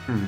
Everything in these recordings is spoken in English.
Hmm.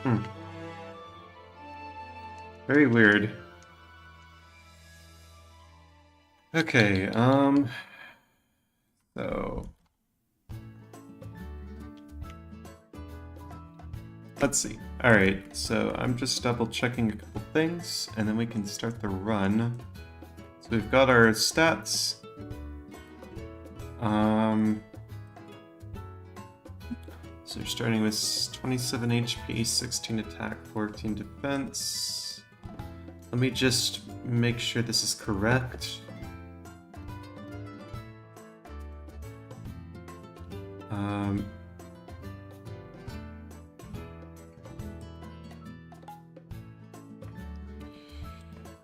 Hmm. Very weird. Okay, so let's see. All right, so I'm just double checking a couple things, and then we can start the run. So we've got our stats. So you're starting with 27 HP, 16 attack, 14 defense. Let me just make sure this is correct.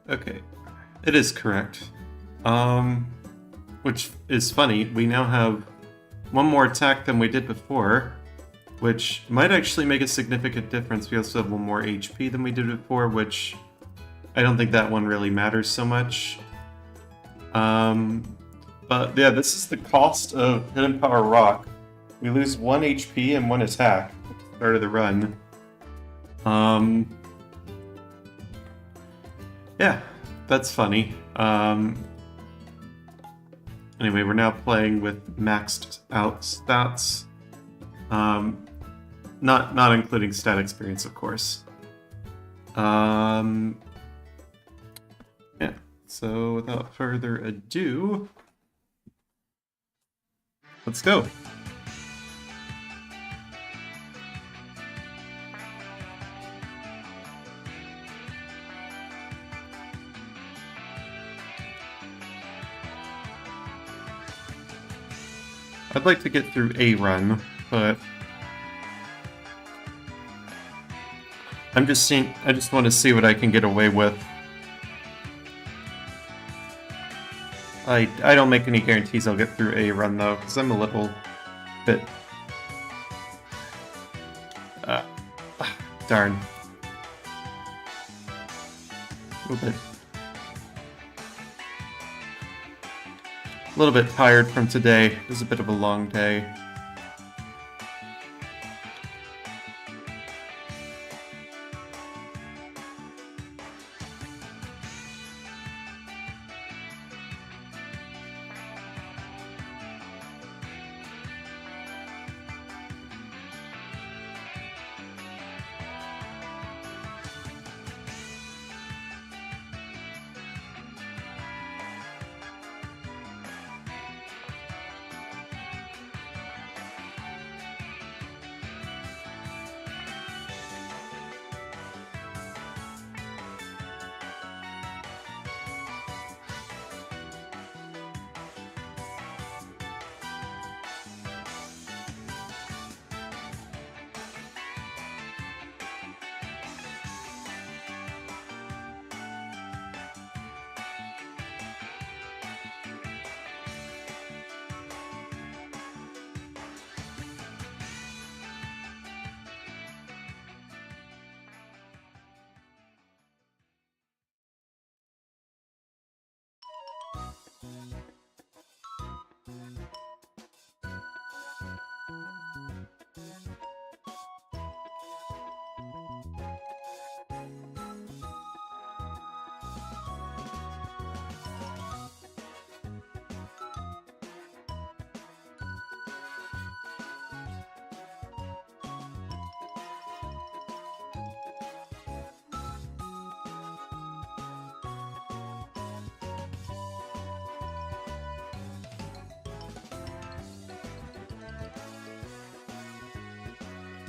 Okay, it is correct. Which is funny, we now have one more attack than we did before, which might actually make a significant difference. We also have one more HP than we did before, which I don't think that one really matters so much. But yeah, this is the cost of Hidden Power Rock. We lose 1 HP and 1 attack at the start of the run. Yeah, that's funny. Anyway, we're now playing with maxed out stats. Not including stat experience, of course. Yeah, so without further ado, let's go. I'd like to get through a run, but I just want to see what I can get away with. I don't make any guarantees I'll get through a run though, because I'm a little bit... darn. A little bit tired from today. It was a bit of a long day.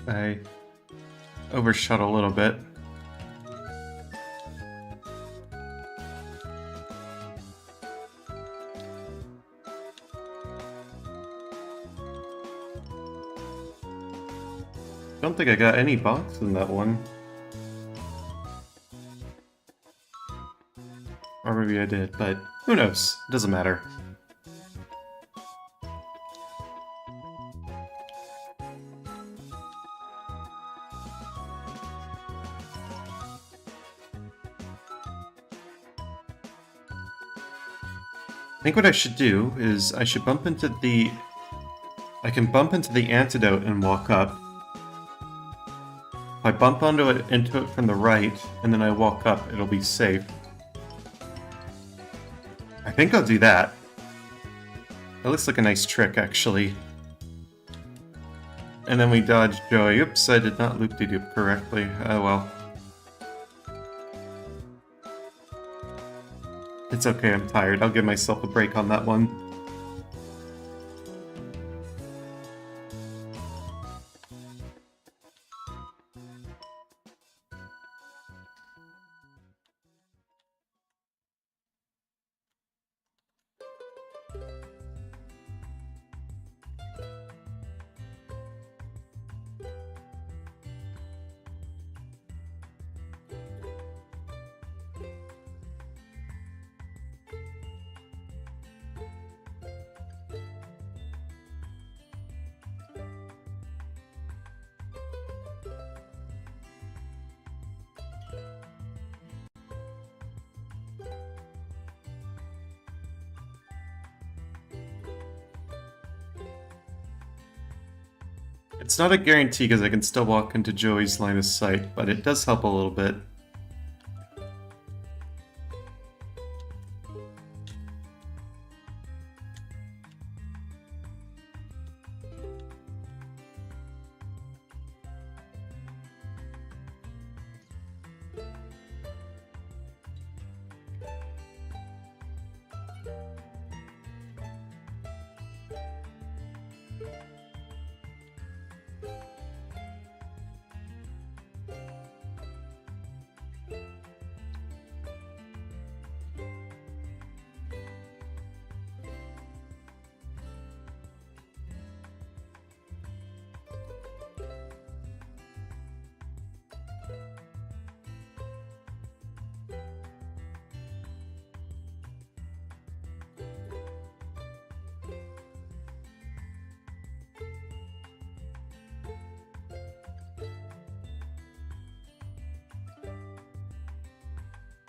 I overshot a little bit. Don't think I got any box in that one. Or maybe I did, but who knows? It doesn't matter. I think what I should do is I should bump into the... I can bump into the antidote and walk up. If I bump into it from the right, and then I walk up, it'll be safe. I think I'll do that. That looks like a nice trick, actually. And then we dodge Joey. Oops, I did not loop-de-doop correctly. Oh well. It's okay, I'm tired. I'll give myself a break on that one. It's not a guarantee because I can still walk into Joey's line of sight, but it does help a little bit.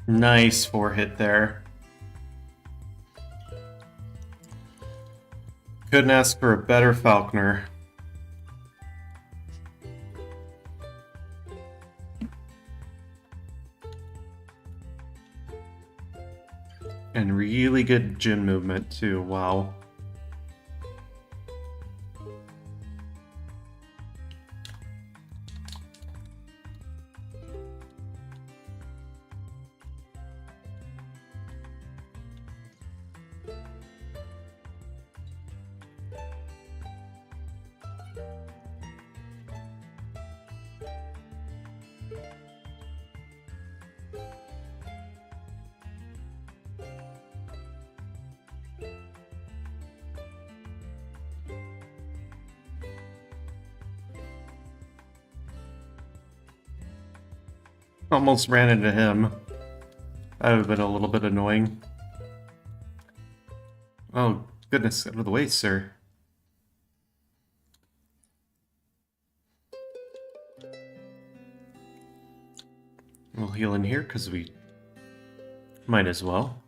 Nice 4-hit there. Couldn't ask for a better Falconer. And really good gym movement too, wow. Almost ran into him. That would have been a little bit annoying. Oh, goodness, out of the way, sir. We'll heal in here, because we might as well.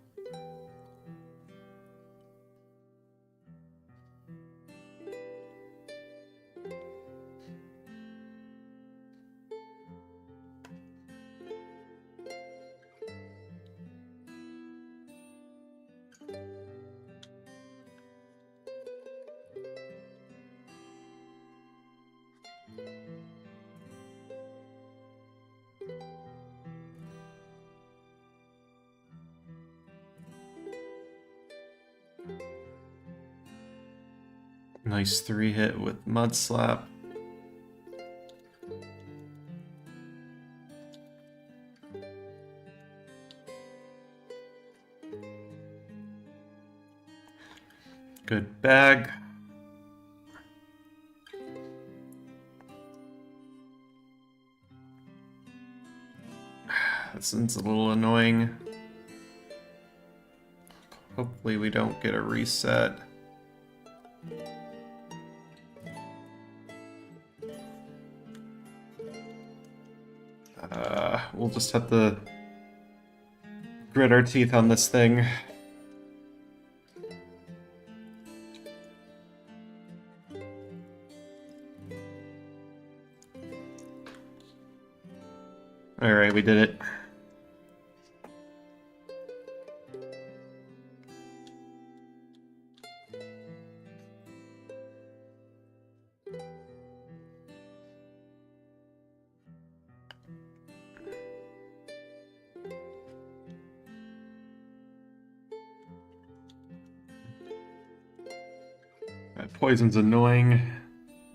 Nice 3-hit with Mud Slap. Good bag. This one's a little annoying. Hopefully we don't get a reset. We'll just have to grit our teeth on this thing. Alright, we did it. That poison's annoying.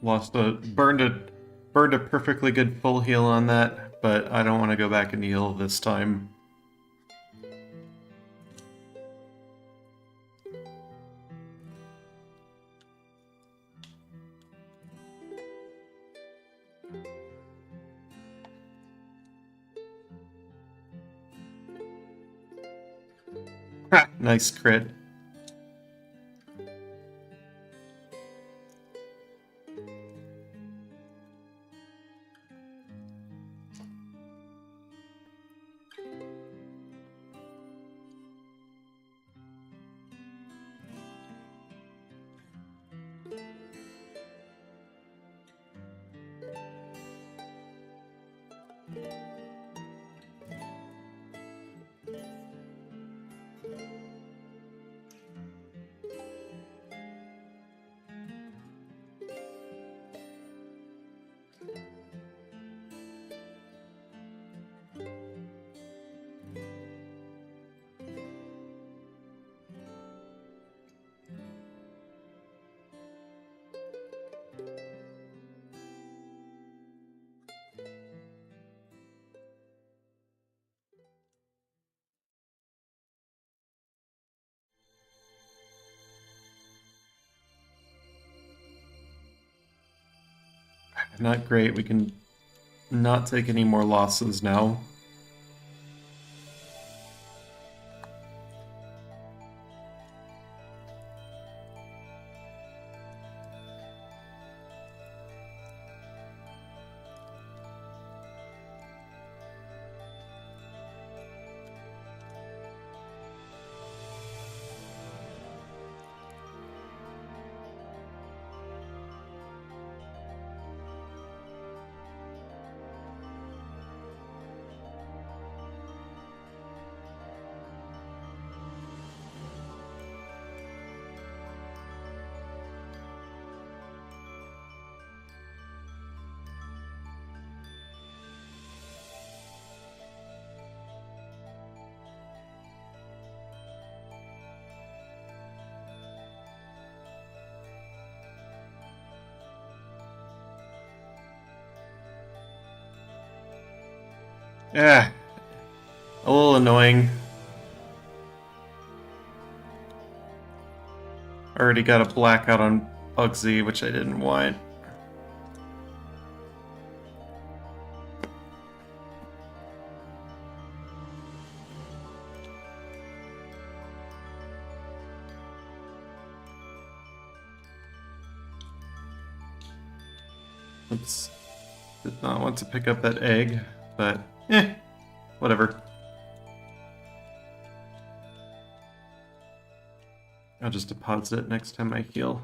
Burned a perfectly good full heal on that, but I don't want to go back and heal this time. Ha! Nice crit. Not great. We can not take any more losses now. Yeah, a little annoying. Already got a blackout on Bugsy, which I didn't want. Oops. Did not want to pick up that egg, but whatever. I'll just deposit it next time I heal.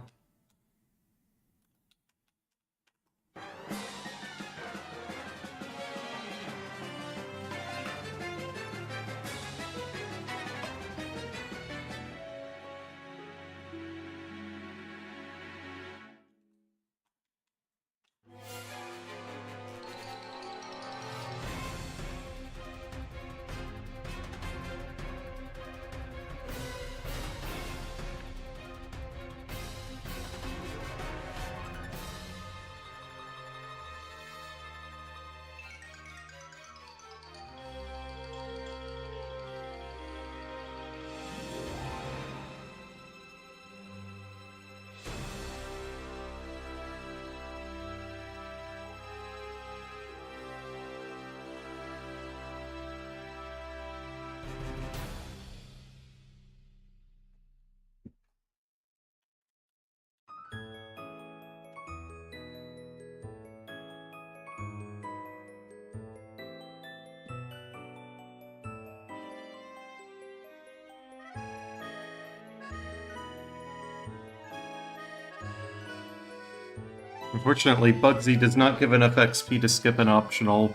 Unfortunately, Bugsy does not give enough XP to skip an optional,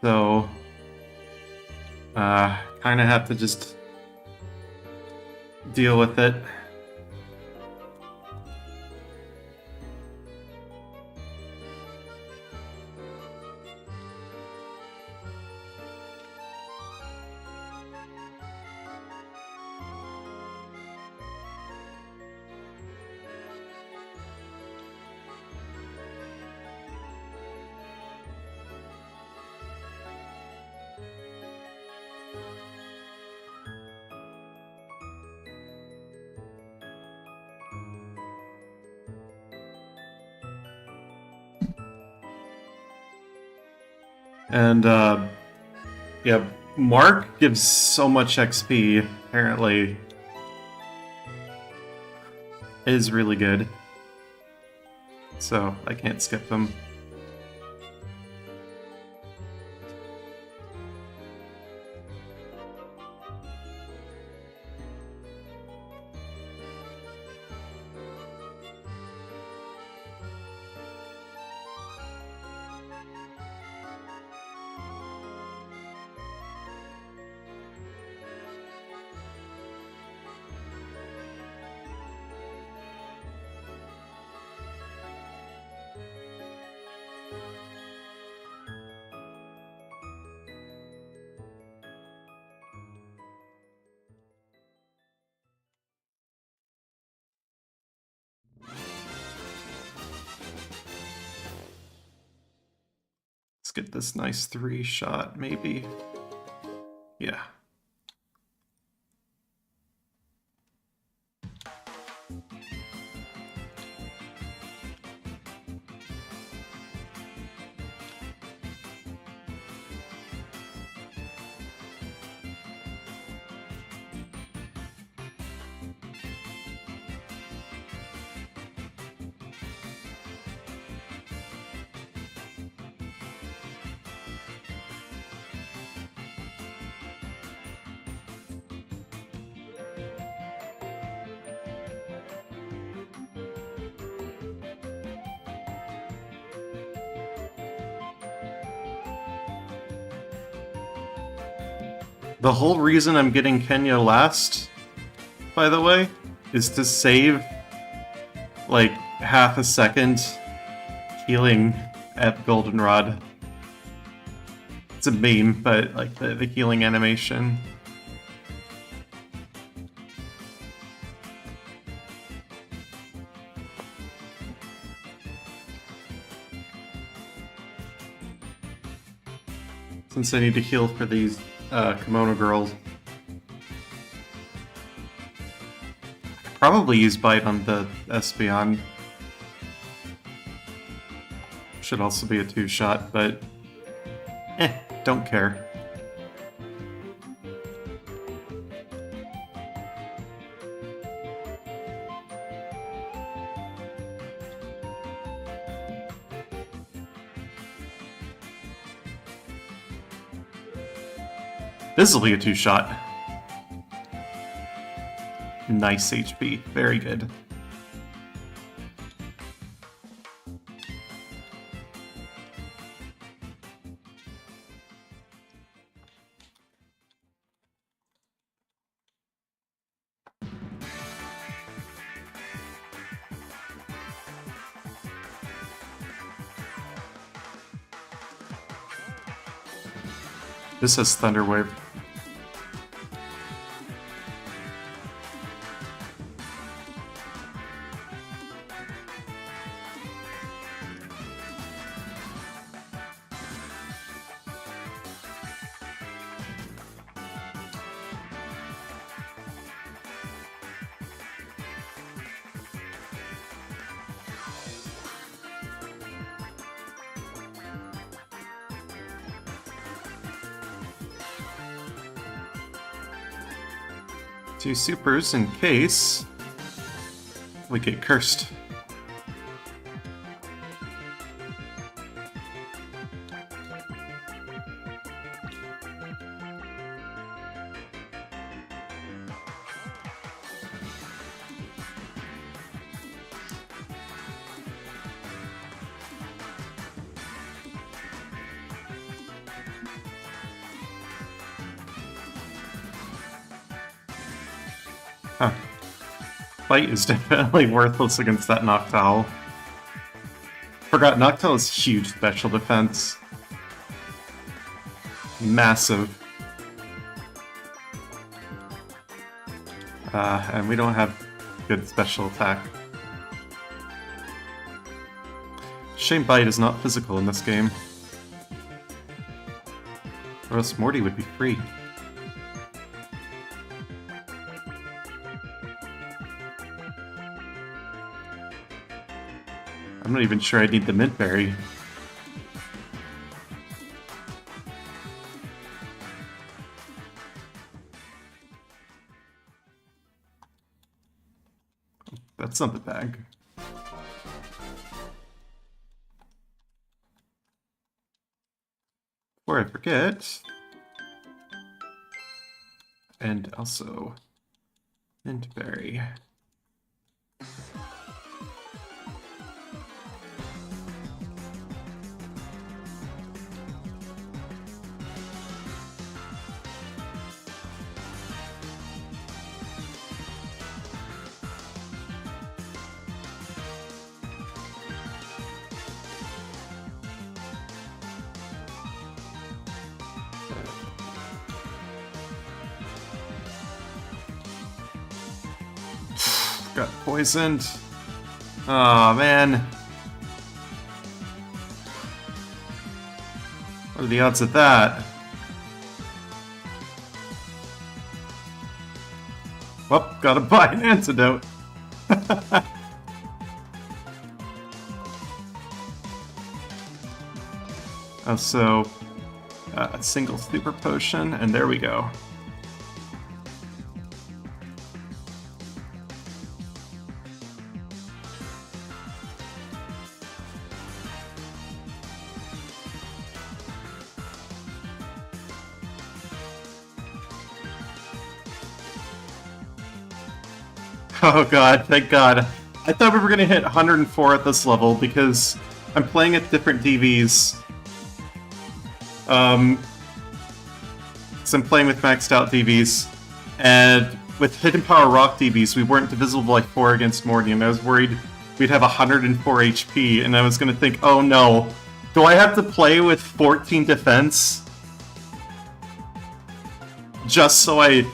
so kind of have to just deal with it. And, yeah, Mark gives so much XP, apparently. It is really good. So, I can't skip him. Let's get this nice 3-shot, maybe. Yeah. The whole reason I'm getting Kenya last, by the way, is to save like half a second healing at Goldenrod. It's a meme, but like the healing animation. Since I need to heal for these kimono girls. Probably use Bite on the Espeon. Should also be a 2-shot, but don't care. This will be a 2-shot. Nice HP. Very good. This has Thunder Wave. Two supers in case we get cursed. Huh. Fight is definitely worthless against that Noctowl. Forgot, Noctowl is huge special defense. Massive. And we don't have good special attack. Shame Bite is not physical in this game. Or else Morty would be free. I'm not even sure I need the Mint Berry. That's not the bag. Before I forget. And also Mint Berry. Got poisoned. Oh man. What are the odds of that? Well, gotta buy an antidote. So a single super potion, and there we go. Oh god, thank god. I thought we were gonna hit 104 at this level because I'm playing at different DVs. So I'm playing with maxed out DVs, and with Hidden Power Rock DVs, we weren't divisible by 4 against Mordium. I was worried we'd have 104 HP, and I was gonna think, oh no, do I have to play with 14 defense? Just so I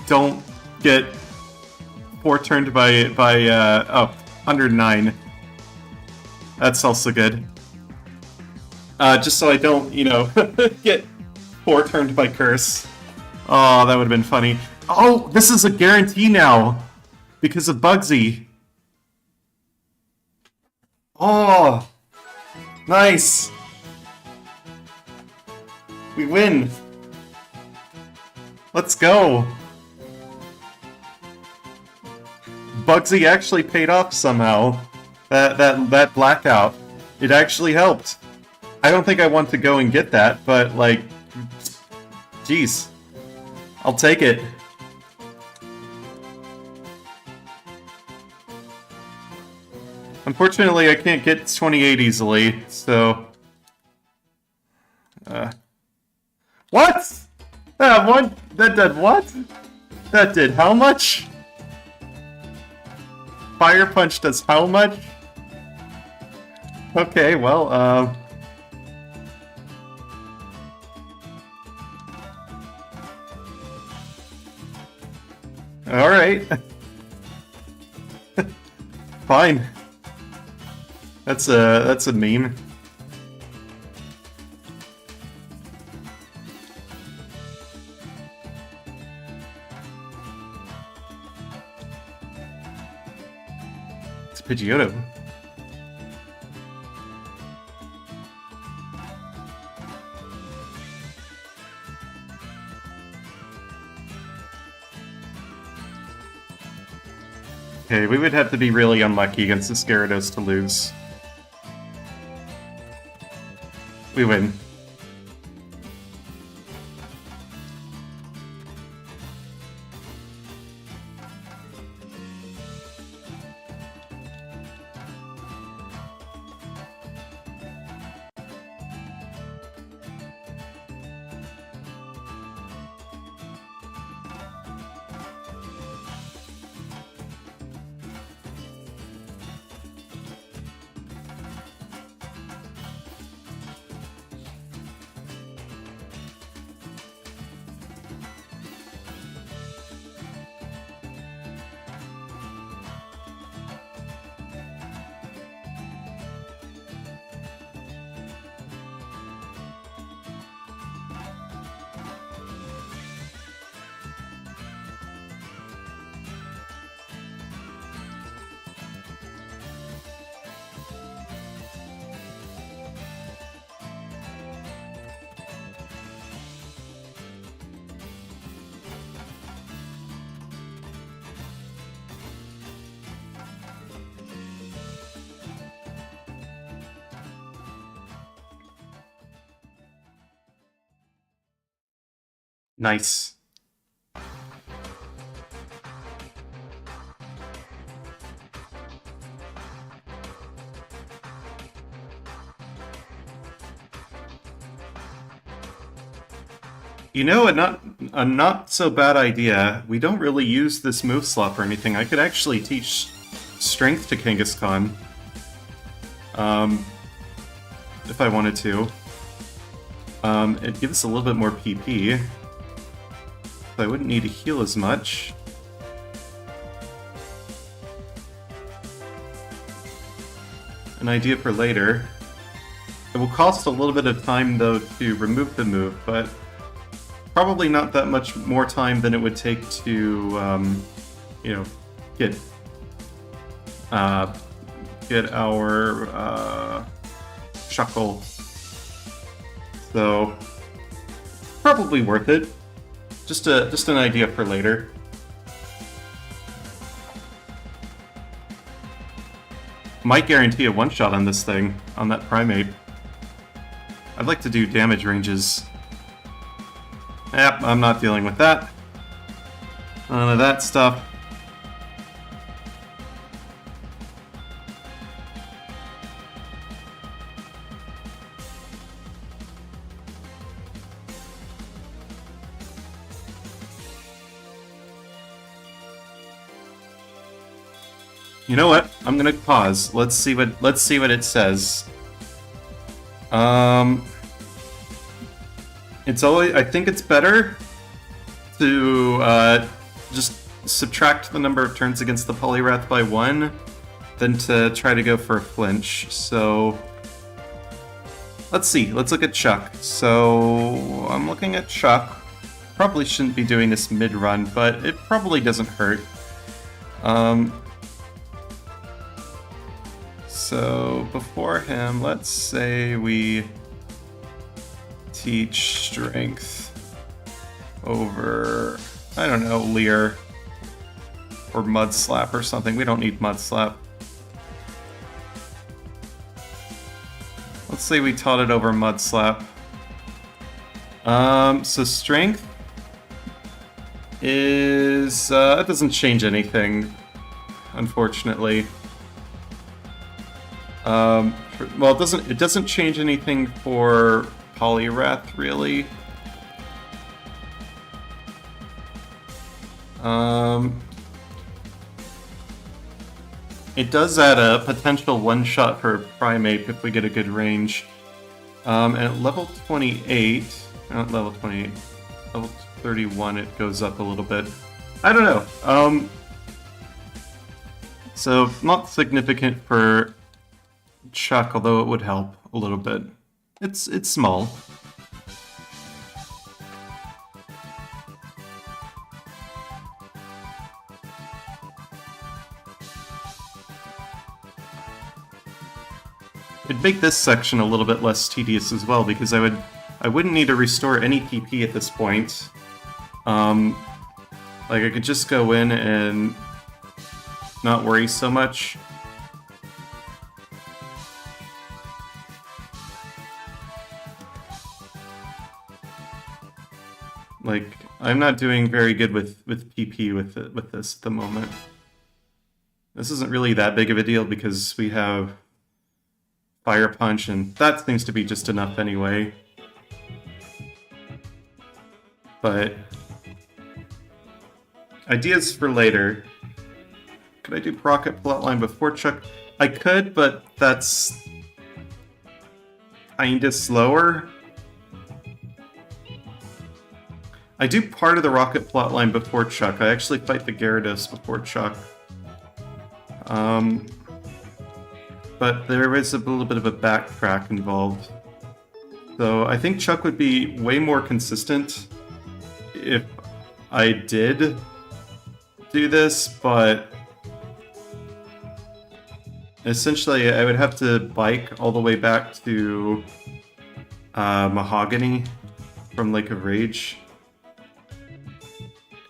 don't get 4-turned by 109. That's also good. Just so I don't, you know, get 4-turned by Curse. Oh, that would have been funny. Oh, this is a guarantee now because of Bugsy. Oh, nice. We win. Let's go. Bugsy actually paid off somehow. That blackout. It actually helped. I don't think I want to go and get that, but like, jeez. I'll take it. Unfortunately, I can't get 28 easily, so... What? That did what? That did how much? Fire Punch does how much? Okay, well, alright. Fine. That's a meme. It's Pidgeotto. Okay, we would have to be really unlucky against the Gyarados to lose. We win. Nice. You know, a not so bad idea. We don't really use this move slot or anything. I could actually teach strength to Kangaskhan. If I wanted to. It'd give us a little bit more PP. So I wouldn't need to heal as much. An idea for later. It will cost a little bit of time, though, to remove the move, but probably not that much more time than it would take to, you know, get our Shuckle. So probably worth it. Just an idea for later. Might guarantee a one-shot on this thing, on that primate. I'd like to do damage ranges. Yep, I'm not dealing with that. None of that stuff. You know what? I'm gonna pause. Let's see what it says. It's always. I think it's better to just subtract the number of turns against the Poliwrath by 1 than to try to go for a flinch. So let's see. Let's look at Chuck. So I'm looking at Chuck. Probably shouldn't be doing this mid-run, but it probably doesn't hurt. So before him, let's say we teach strength over, I don't know, Leer or Mud Slap or something. We don't need Mud Slap. Let's say we taught it over Mud Slap. So strength is, it doesn't change anything, unfortunately. Well, it doesn't change anything for Poliwrath, really. It does add a potential one-shot for Primate if we get a good range. And at level 28, not level 28, level 31 it goes up a little bit. I don't know. So, not significant for Chuck, although it would help a little bit. It's small. It'd make this section a little bit less tedious as well, because I wouldn't need to restore any PP at this point. Like I could just go in and not worry so much. Like, I'm not doing very good with PP with this at the moment. This isn't really that big of a deal because we have Fire Punch, and that seems to be just enough anyway. But ideas for later. Could I do Rocket Plotline before Chuck? I could, but that's kinda slower. I do part of the Rocket plotline before Chuck. I actually fight the Gyarados before Chuck. But there is a little bit of a backtrack involved. So I think Chuck would be way more consistent if I did do this, but essentially I would have to bike all the way back to Mahogany from Lake of Rage.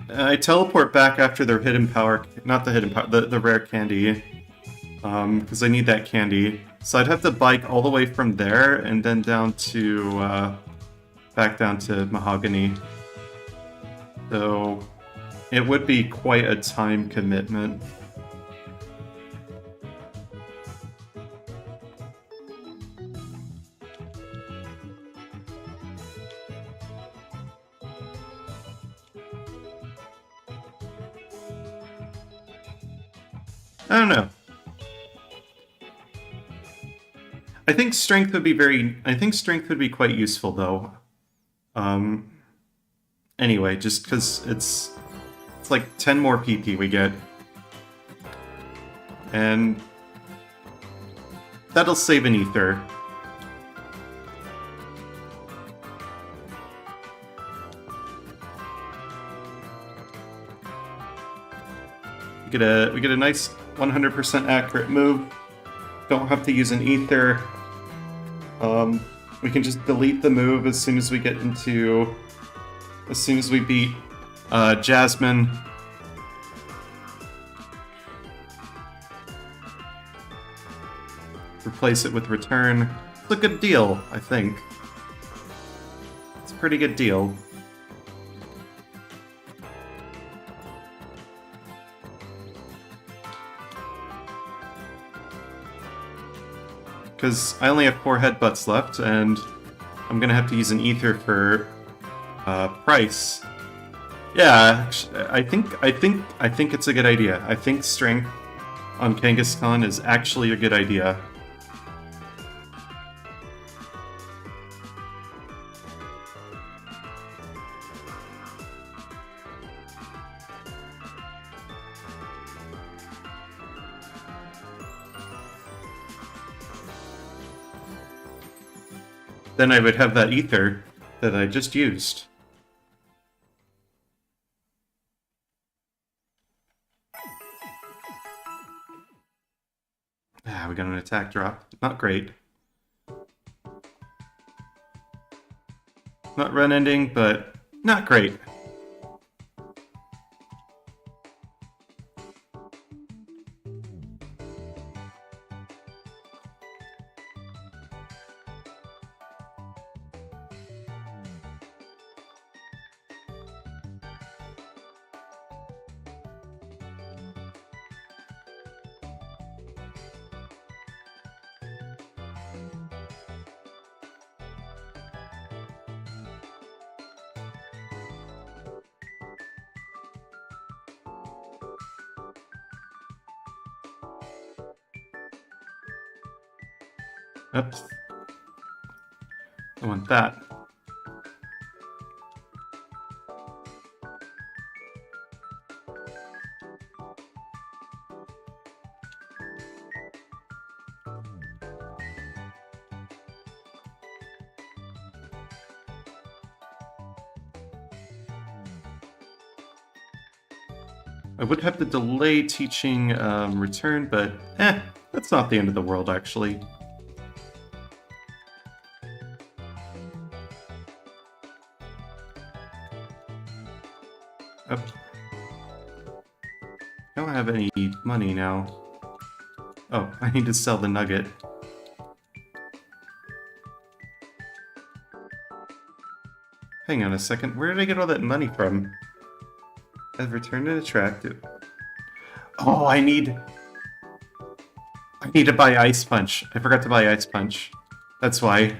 I teleport back after their hidden power, not the hidden power, the rare candy, because I need that candy. So I'd have to bike all the way from there and then down to, back down to Mahogany. So it would be quite a time commitment. I don't know. I think strength would be quite useful though. Anyway, just because it's like 10 more PP we get. And that'll save an ether. We get a nice 100% accurate move. Don't have to use an ether. We can just delete the move as soon as we get into... As soon as we beat Jasmine. Replace it with return. It's a good deal, I think. It's a pretty good deal. Because I only have 4 headbutts left, and I'm gonna have to use an ether for price. Yeah, I think it's a good idea. I think strength on Kangaskhan is actually a good idea. Then I would have that ether that I just used. Ah, we got an attack drop. Not great. Not run ending, but not great. Oops. I want that. I would have to delay teaching return, but that's not the end of the world, actually. I don't have any money now. Oh, I need to sell the nugget. Hang on a second, where did I get all that money from? I've returned an attractive. Oh, I need to buy Ice Punch. I forgot to buy Ice Punch. That's why.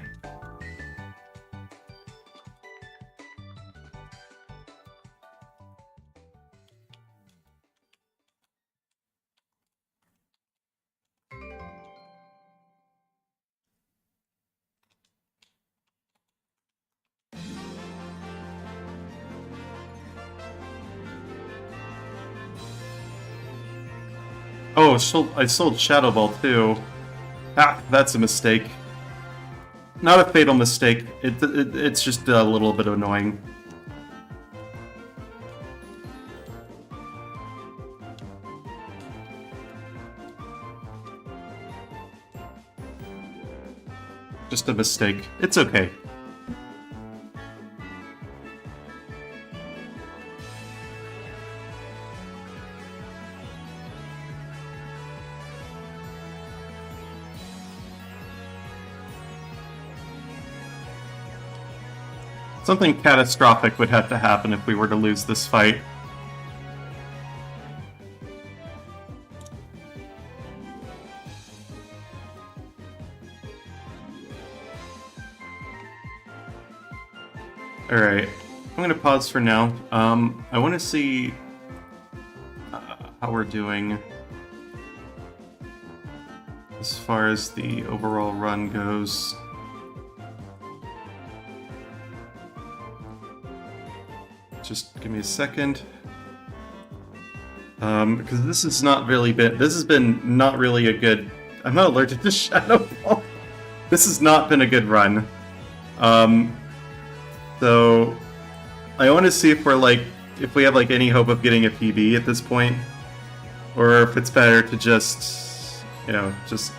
Oh, I sold Shadow Ball too. Ah, that's a mistake. Not a fatal mistake. It's just a little bit annoying. Just a mistake. It's okay. Something catastrophic would have to happen if we were to lose this fight. Alright, I'm going to pause for now. I want to see how we're doing as far as the overall run goes. Just give me a second. Because this has not really been... This has been not really a good... I'm not allergic to Shadow Ball. This has not been a good run. So I want to see if we're like... If we have like any hope of getting a PB at this point. Or if it's better to just... You know, just...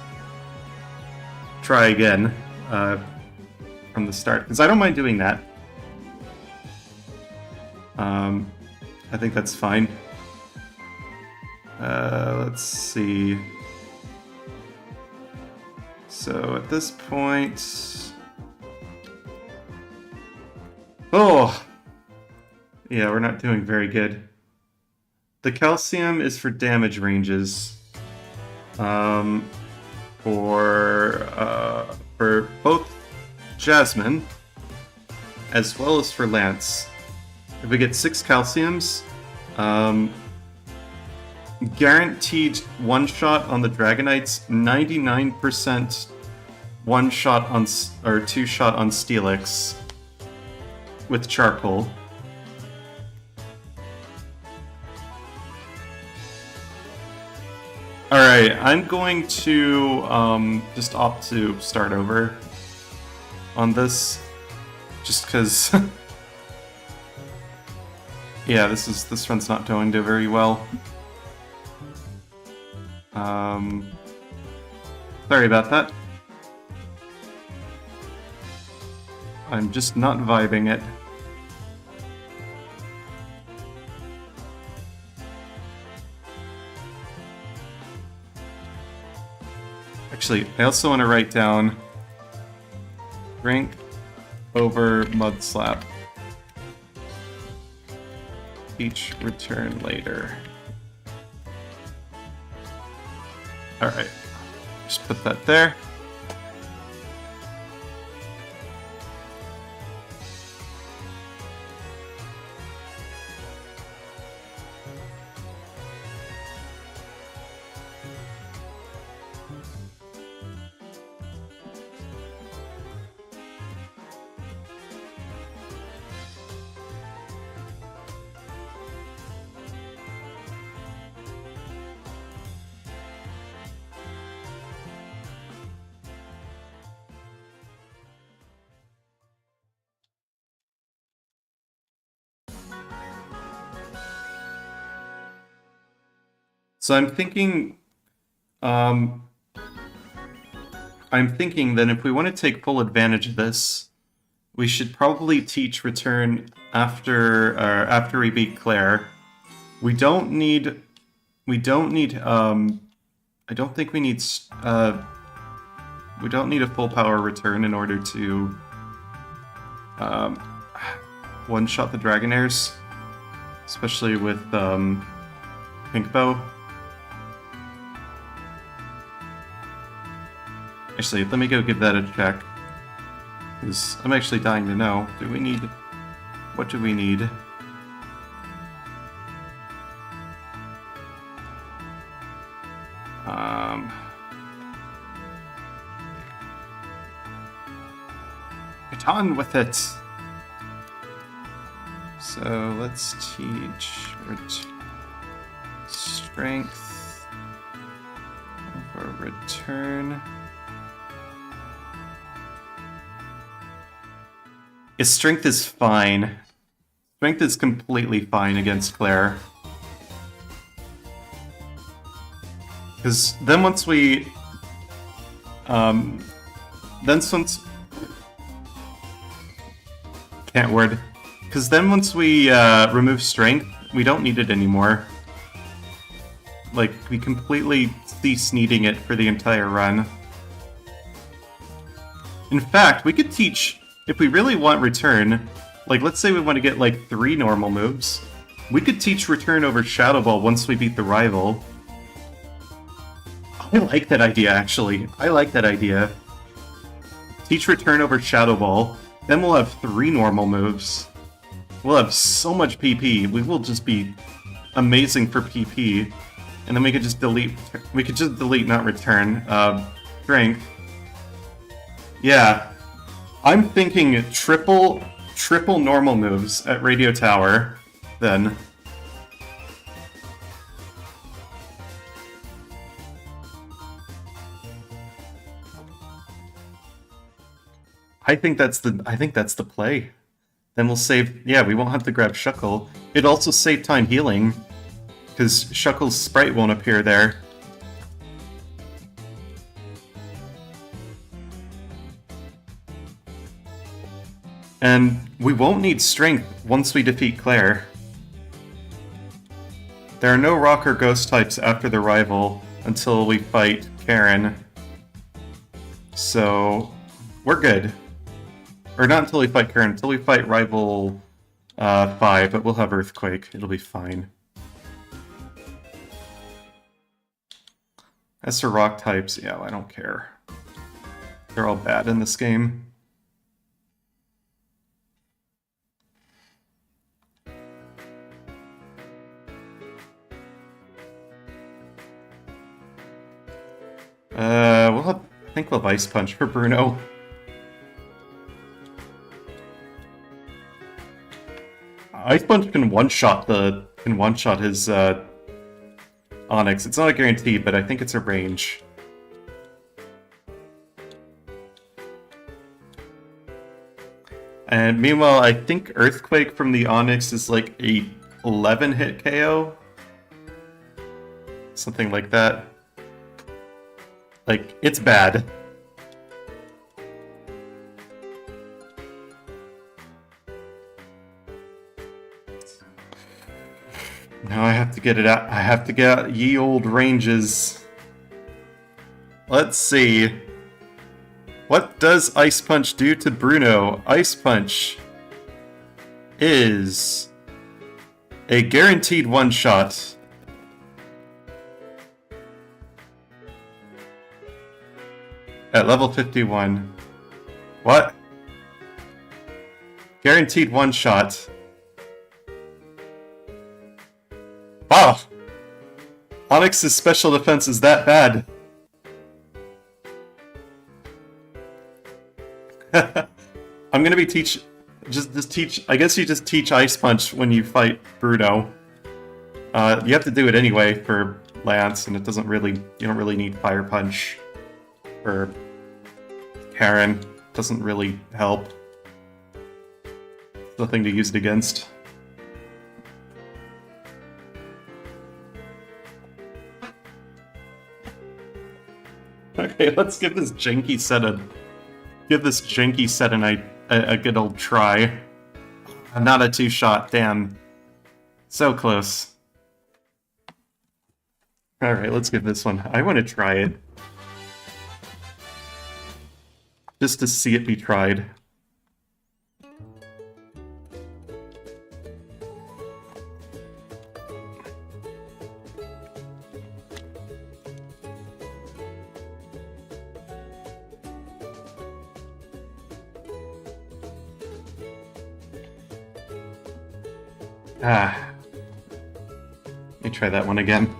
try again. From the start. Because I don't mind doing that. I think that's fine. Let's see. So at this point... Oh! Yeah, we're not doing very good. The calcium is for damage ranges. For both Jasmine, as well as for Lance. If we get 6 calciums, guaranteed one-shot on the Dragonites, 99% one-shot on, or 2-shot on Steelix with charcoal. Alright, I'm going to just opt to start over on this, just because... Yeah, this run's not going to very well. Sorry about that. I'm just not vibing it. Actually, I also want to write down rank over Mud Slap. Each return later. Alright, just put that there. So I'm thinking that if we want to take full advantage of this, we should probably teach return after we beat Claire. I don't think we need a full power return in order to one-shot the Dragonairs, especially with Pink Bow. Actually, let me go give that a check, because I'm actually dying to know. What do we need? Get on with it! So, let's teach strength over return. His strength is fine. Strength is completely fine against Claire. Because then once we... Can't word. Because then once we remove strength, we don't need it anymore. Like, we completely cease needing it for the entire run. In fact, we could teach... If we really want return, Like, let's say we want to get, like, 3 normal moves. We could teach Return over Shadow Ball once we beat the rival. I like that idea, actually. I like that idea. Teach Return over Shadow Ball. Then we'll have 3 normal moves. We'll have so much PP. We will just be amazing for PP. And then we could just delete... We could just delete, not return. Strength. Yeah. I'm thinking triple normal moves at Radio Tower, then. I think that's the play. Then we'll save... Yeah, we won't have to grab Shuckle. It'd also save time healing, because Shuckle's sprite won't appear there. And we won't need strength once we defeat Claire. There are no rock or ghost types after the rival until we fight Karen. So, we're good. Or not until we fight Karen, until we fight rival 5, but we'll have Earthquake. It'll be fine. As for rock types, yeah, I don't care. They're all bad in this game. I think we'll have Ice Punch for Bruno. Ice Punch can one-shot his Onyx. It's not a guarantee, but I think it's a range. And meanwhile, I think Earthquake from the Onyx is like a 11-hit KO. Something like that. Like, it's bad. Now I have to get it out. I have to get out ye old ranges. Let's see. What does Ice Punch do to Bruno? Ice Punch is a guaranteed one-shot. At level 51. What? Guaranteed one-shot. Wow! Onyx's special defense is that bad. I'm gonna be just teach. I guess you just teach Ice Punch when you fight Bruno. You have to do it anyway for Lance, and it doesn't really. You don't really need Fire Punch. For Karen, doesn't really help. Nothing to use it against. Okay, let's give this janky set a good old try. Not a two-shot, damn. So close. Alright, let's give this one. I want to try it. Just to see it be tried. Let me try that one again.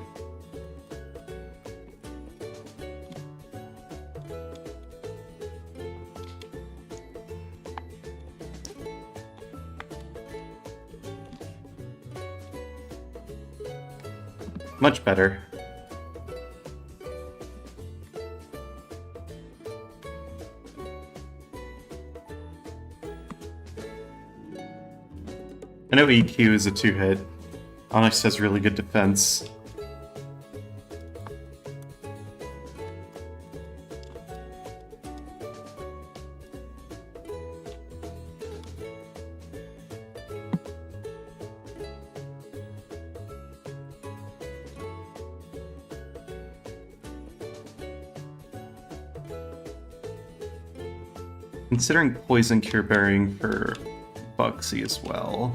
Much better. I know EQ is a 2-hit. Onyx has really good defense. Considering Poison Cure Bearing for Bugsy as well,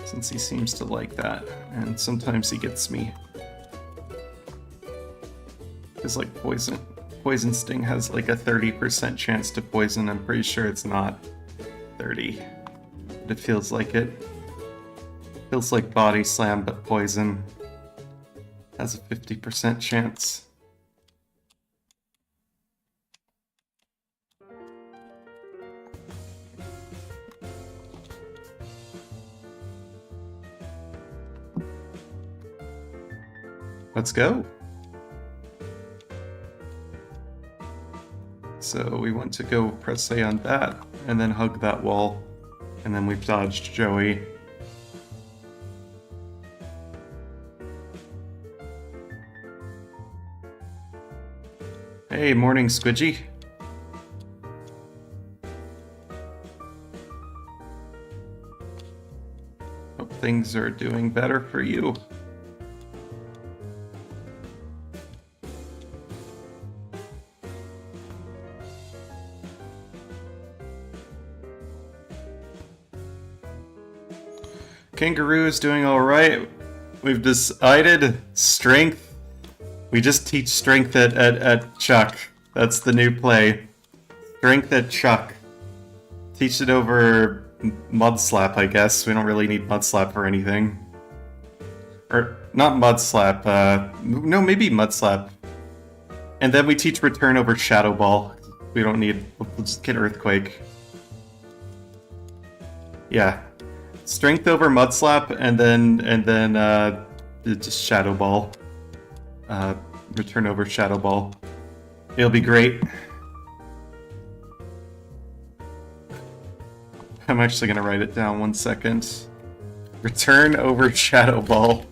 since he seems to like that, and sometimes he gets me. Because like Poison Sting has like a 30% chance to poison. I'm pretty sure it's not 30, but it feels like it. Feels like Body Slam, but Poison has a 50% chance. Let's go. So we want to go press A on that, and then hug that wall, and then we've dodged Joey. Hey, morning, Squidgy. Hope things are doing better for you. Kangaroo is doing alright. We've decided strength. We just teach strength at Chuck. That's the new play. Strength at Chuck. Teach it over Mud Slap, I guess. We don't really need Mud Slap for anything. Or, not Mud Slap. No, maybe Mud Slap. And then we teach Return over Shadow Ball. We don't need... We'll just get Earthquake. Yeah. Strength over Mud Slap, and then just Shadow Ball. Return over Shadow Ball. It'll be great. I'm actually gonna write it down 1 second. Return over Shadow Ball.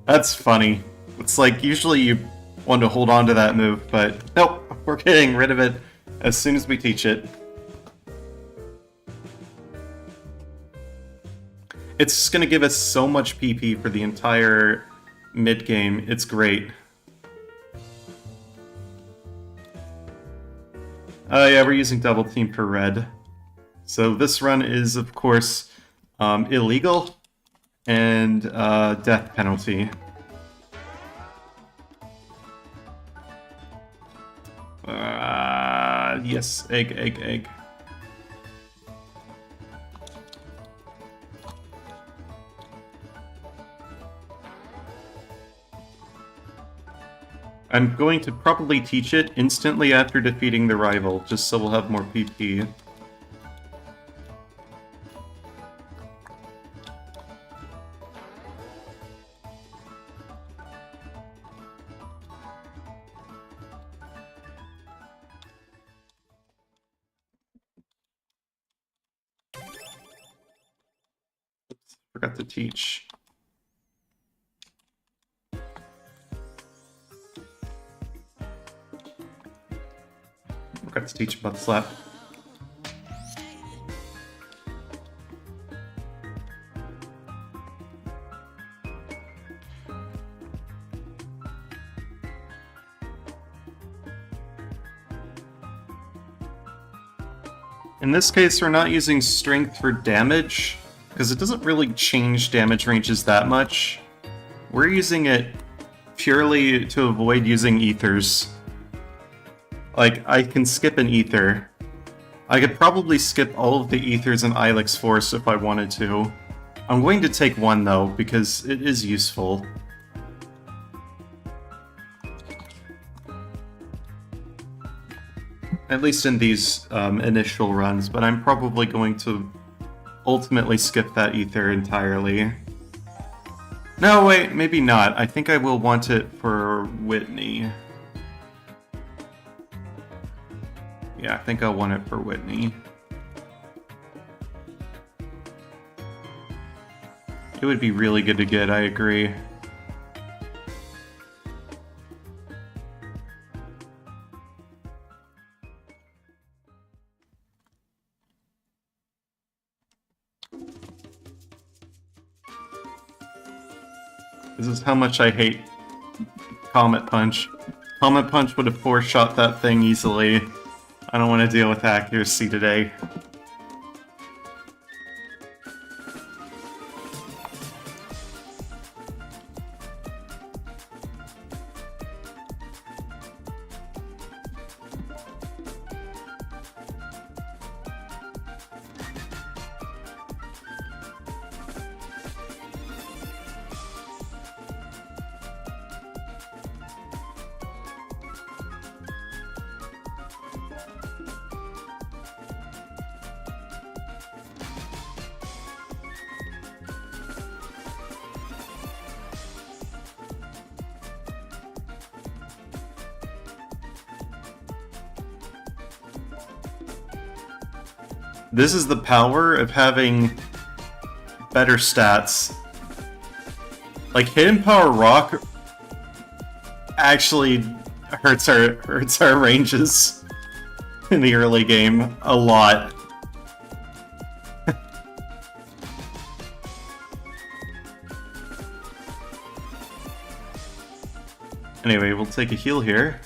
That's funny. It's like, usually you want to hold on to that move, but nope, we're getting rid of it as soon as we teach it. It's just going to give us so much PP for the entire mid-game. It's great. Yeah, we're using Double Team for red. So this run is, of course, illegal and death penalty. Yes, egg. I'm going to probably teach it instantly after defeating the rival, just so we'll have more PP. Oops, forgot to teach. Forgot to teach Butt Slap. In this case, we're not using strength for damage, because it doesn't really change damage ranges that much. We're using it purely to avoid using ethers. Like, I can skip an ether. I could probably skip all of the ethers in Ilex Force if I wanted to. I'm going to take one, though, because it is useful. At least in these initial runs, but I'm probably going to ultimately skip that ether entirely. No, wait, maybe not. I think I will want it for Whitney. Yeah, I think I'll want it for Whitney. It would be really good to get, I agree. This is how much I hate Comet Punch. Comet Punch would have four-shot that thing easily. I don't want to deal with accuracy today. This is the power of having better stats. Like, Hidden Power Rock actually hurts our ranges in the early game a lot. Anyway, we'll take a heal here.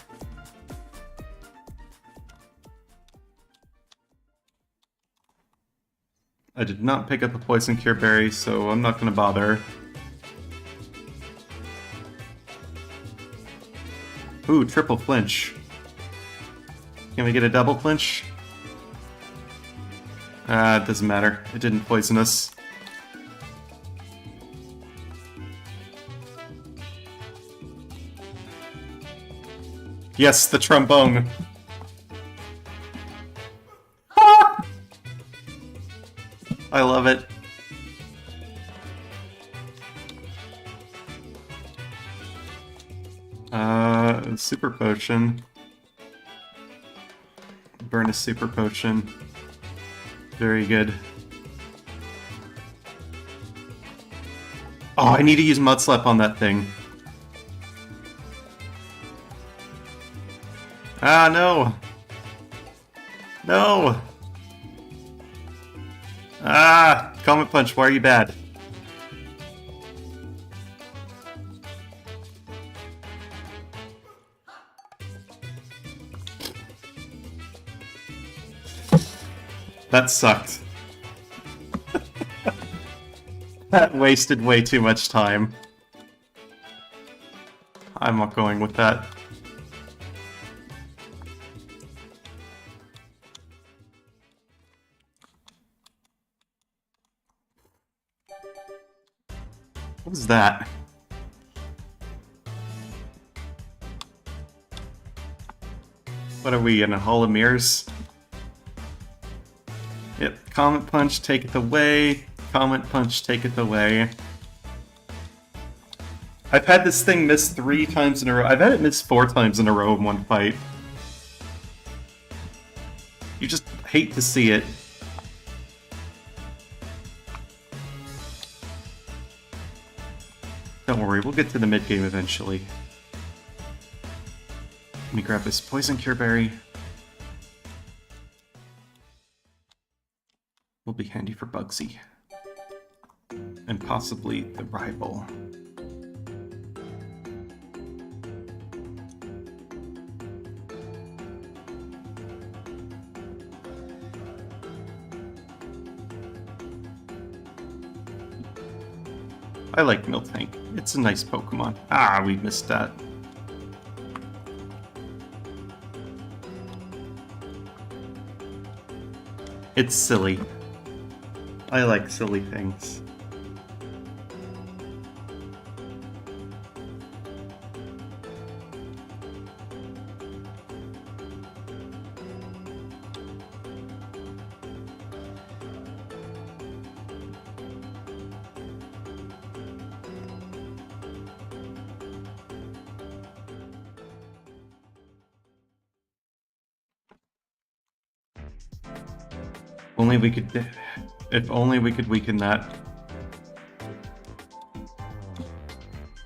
I did not pick up a Poison Cure Berry, so I'm not going to bother. Ooh, triple flinch. Can we get a double flinch? It doesn't matter. It didn't poison us. Yes, the trombone. I love it. Super potion. Burn a super potion. Very good. Oh, I need to use Mud Slap on that thing. Ah, no! No! Ah! Comet Punch, why are you bad? That sucked. That wasted way too much time. I'm not going with that. What was that? What are we in a Hall of Mirrors? Yep, Comet Punch, taketh away. Comet Punch, taketh away. I've had this thing miss 3 times in a row. I've had it miss 4 times in a row in one fight. You just hate to see it. Don't worry, we'll get to the mid-game eventually. Let me grab this Poison Cure Berry. Will be handy for Bugsy. And possibly the rival. I like Miltank. It's a nice Pokemon. Ah, we missed that. It's silly. I like silly things. Only we could... If only we could weaken that.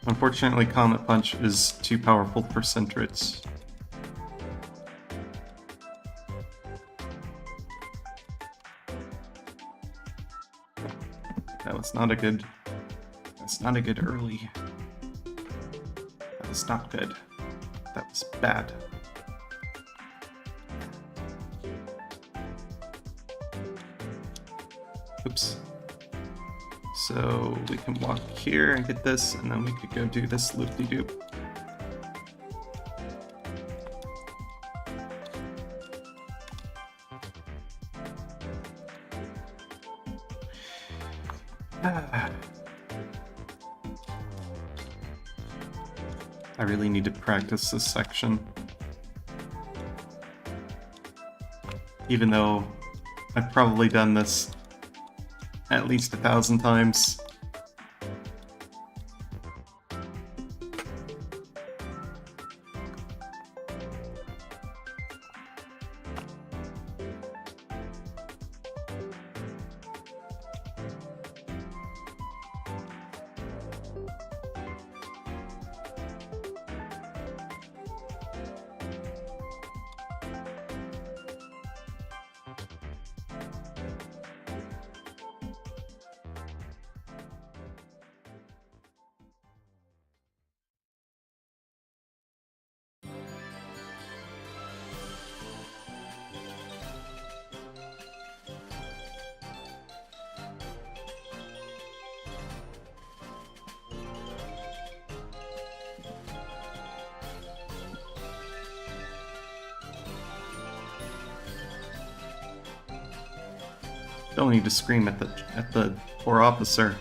Unfortunately, Comet Punch is too powerful for Centrets. That was not a good... That's not a good early. That was not good. That was bad. Oops. So we can walk here and get this, and then we could go do this loop-de-doop. I really need to practice this section. Even though I've probably done this at least 1,000 times. Don't need to scream at the poor officer.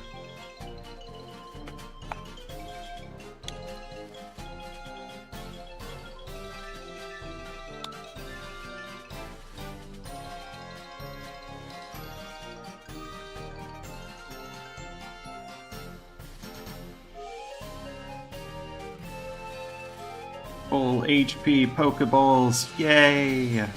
Full HP Pokeballs, yay!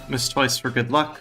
Miss twice for good luck.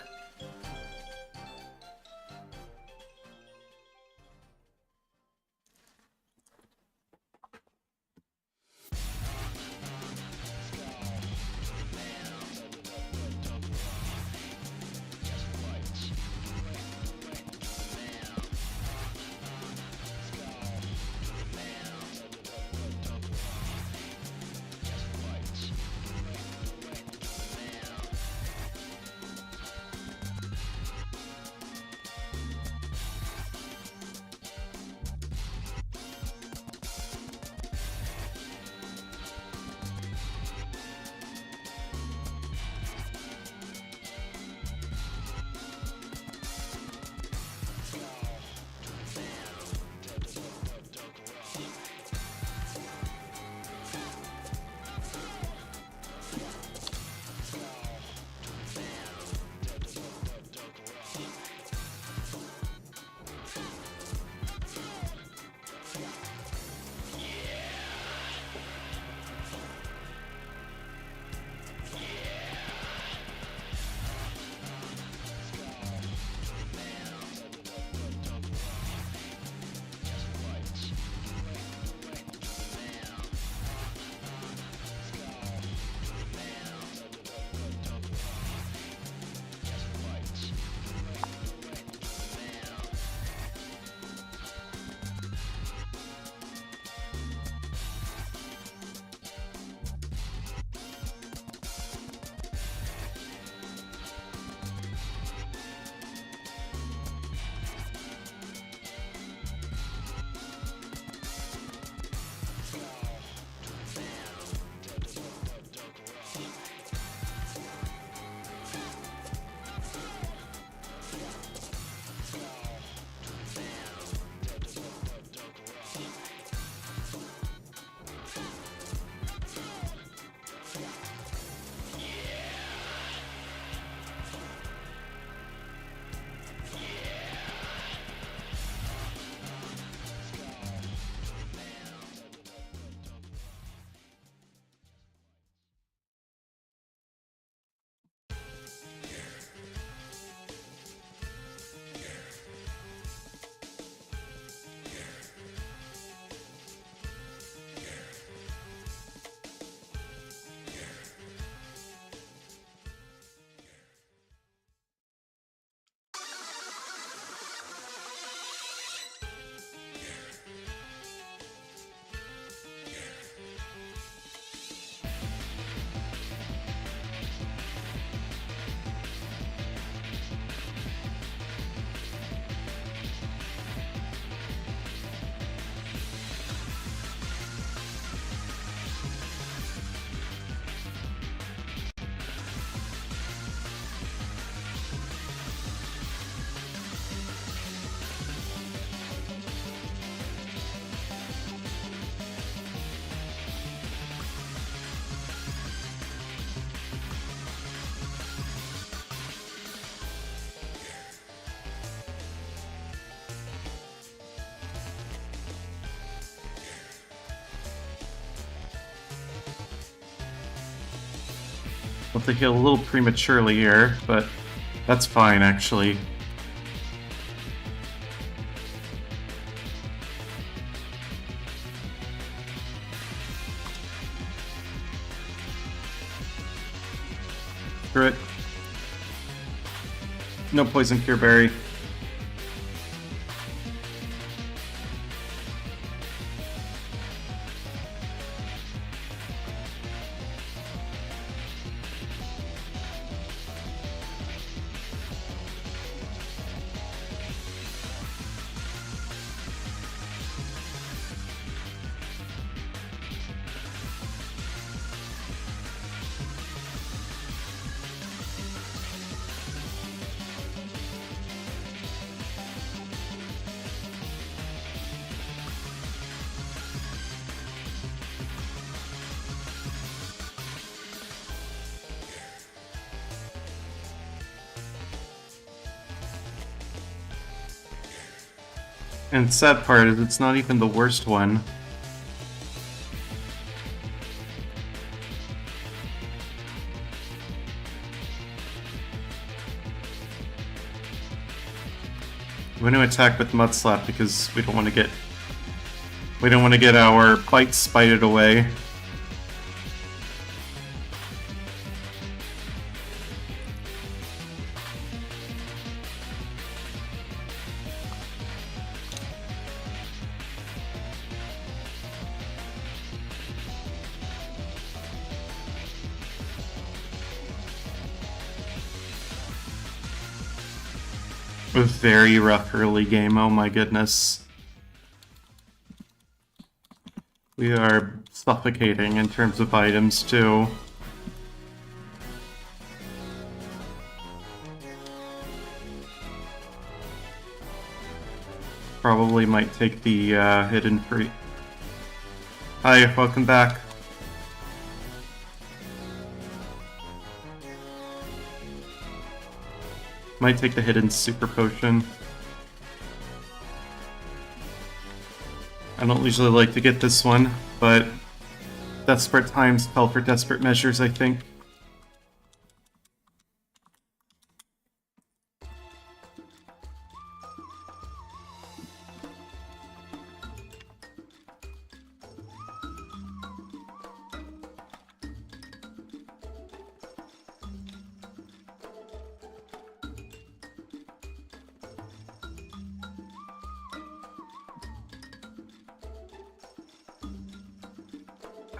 I'll have to heal a little prematurely here, but that's fine, actually. Screw it. No poison cure berry. And the sad part is it's not even the worst one. I'm going to attack with Mud Slap because we don't want to get our bite spited away. A very rough early game, oh my goodness. We are suffocating in terms of items too. Probably might take the hidden free. Hi, welcome back. Might take the hidden super potion. I don't usually like to get this one, but desperate times call for desperate measures, I think.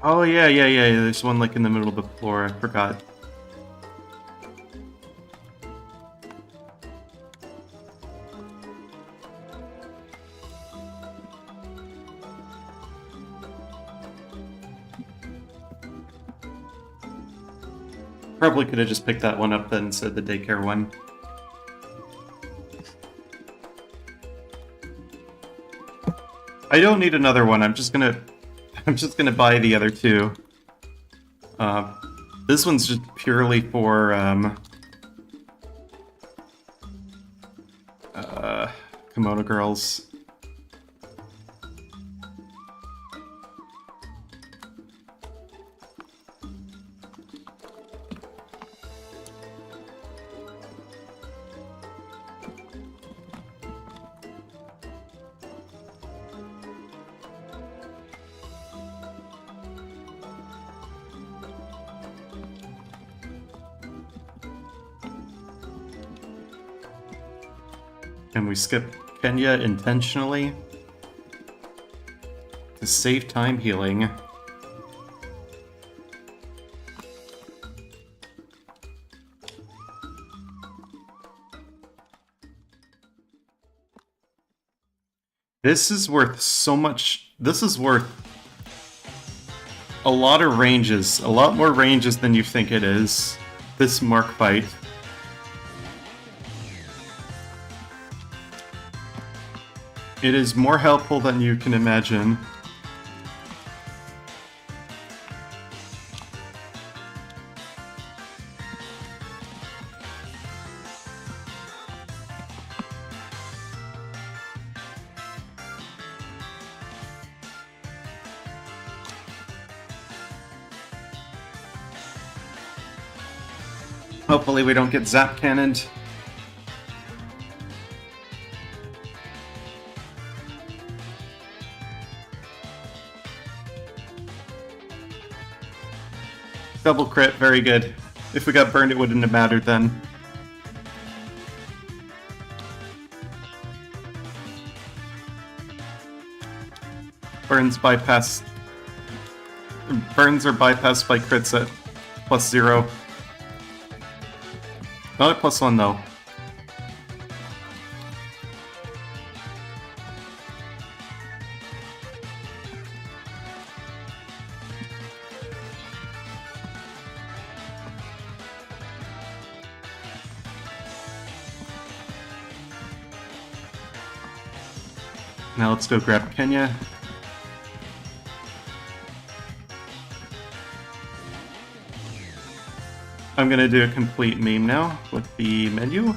Oh yeah, there's one like in the middle of the floor, I forgot. Probably could have just picked that one up then instead of the daycare one. I don't need another one, I'm just gonna buy the other two. This one's just purely for, kimono girls. And we skip Kenya intentionally to save time healing. This is worth so much. This is worth a lot of ranges, a lot more ranges than you think it is. This Mark fight. It is more helpful than you can imagine. Hopefully we don't get zap cannoned. Double crit, very good. If we got burned, it wouldn't have mattered then. Burns are bypassed by crits at +0. Not at +1 though. Now let's go grab Kenya. I'm gonna do a complete meme now with the menu.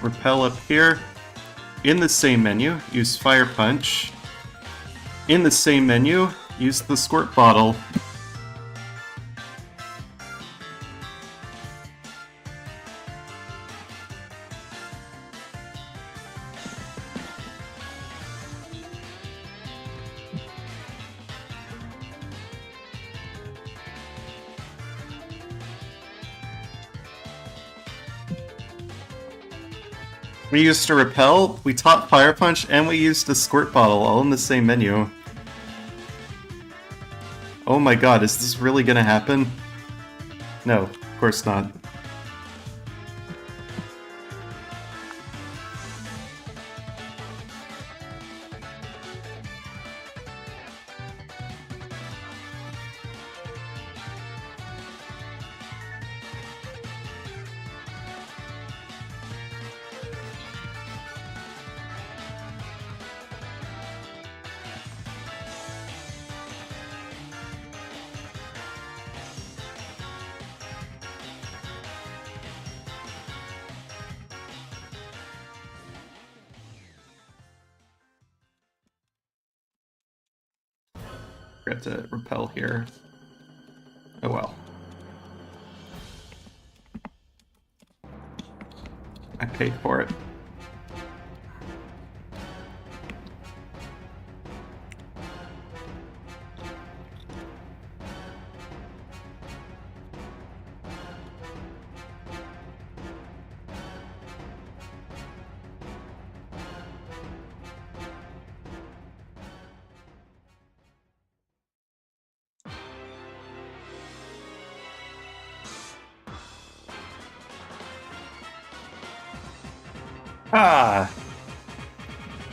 Repel up here. In the same menu, use Fire Punch. In the same menu, use the Squirt Bottle. We used to repel, we taught Fire Punch, and we used the Squirt Bottle all in the same menu. Oh my god, is this really gonna happen? No, of course not. Forgot to repel here. Oh well. I paid for it. Ah!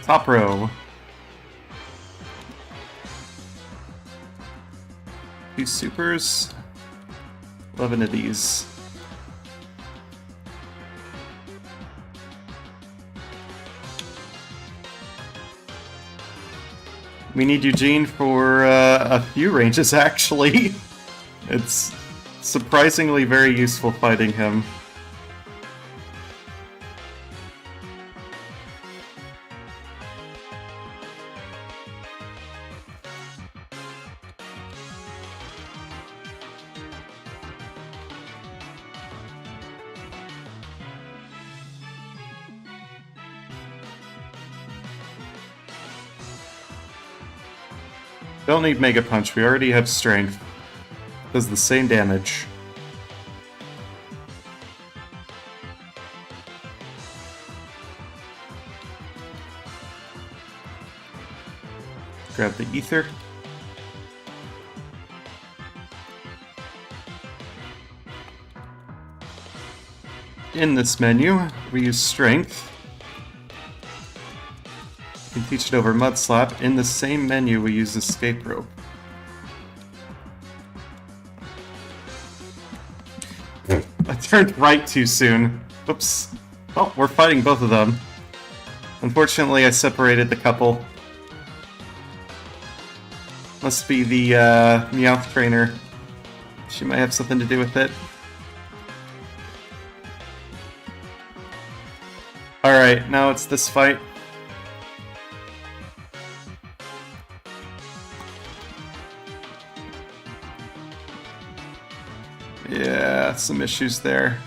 Top row. 2 supers. 11 of these. We need Eugene for a few ranges, actually. It's surprisingly very useful fighting him. Don't need Mega Punch, we already have Strength. Does the same damage. Grab the Ether. In this menu, we use Strength. You can teach it over Mud Slap. In the same menu, we use Escape Rope. I turned right too soon. Oops. Oh, we're fighting both of them. Unfortunately, I separated the couple. Must be the Meowth trainer. She might have something to do with it. Alright, now it's this fight. Yeah, some issues there.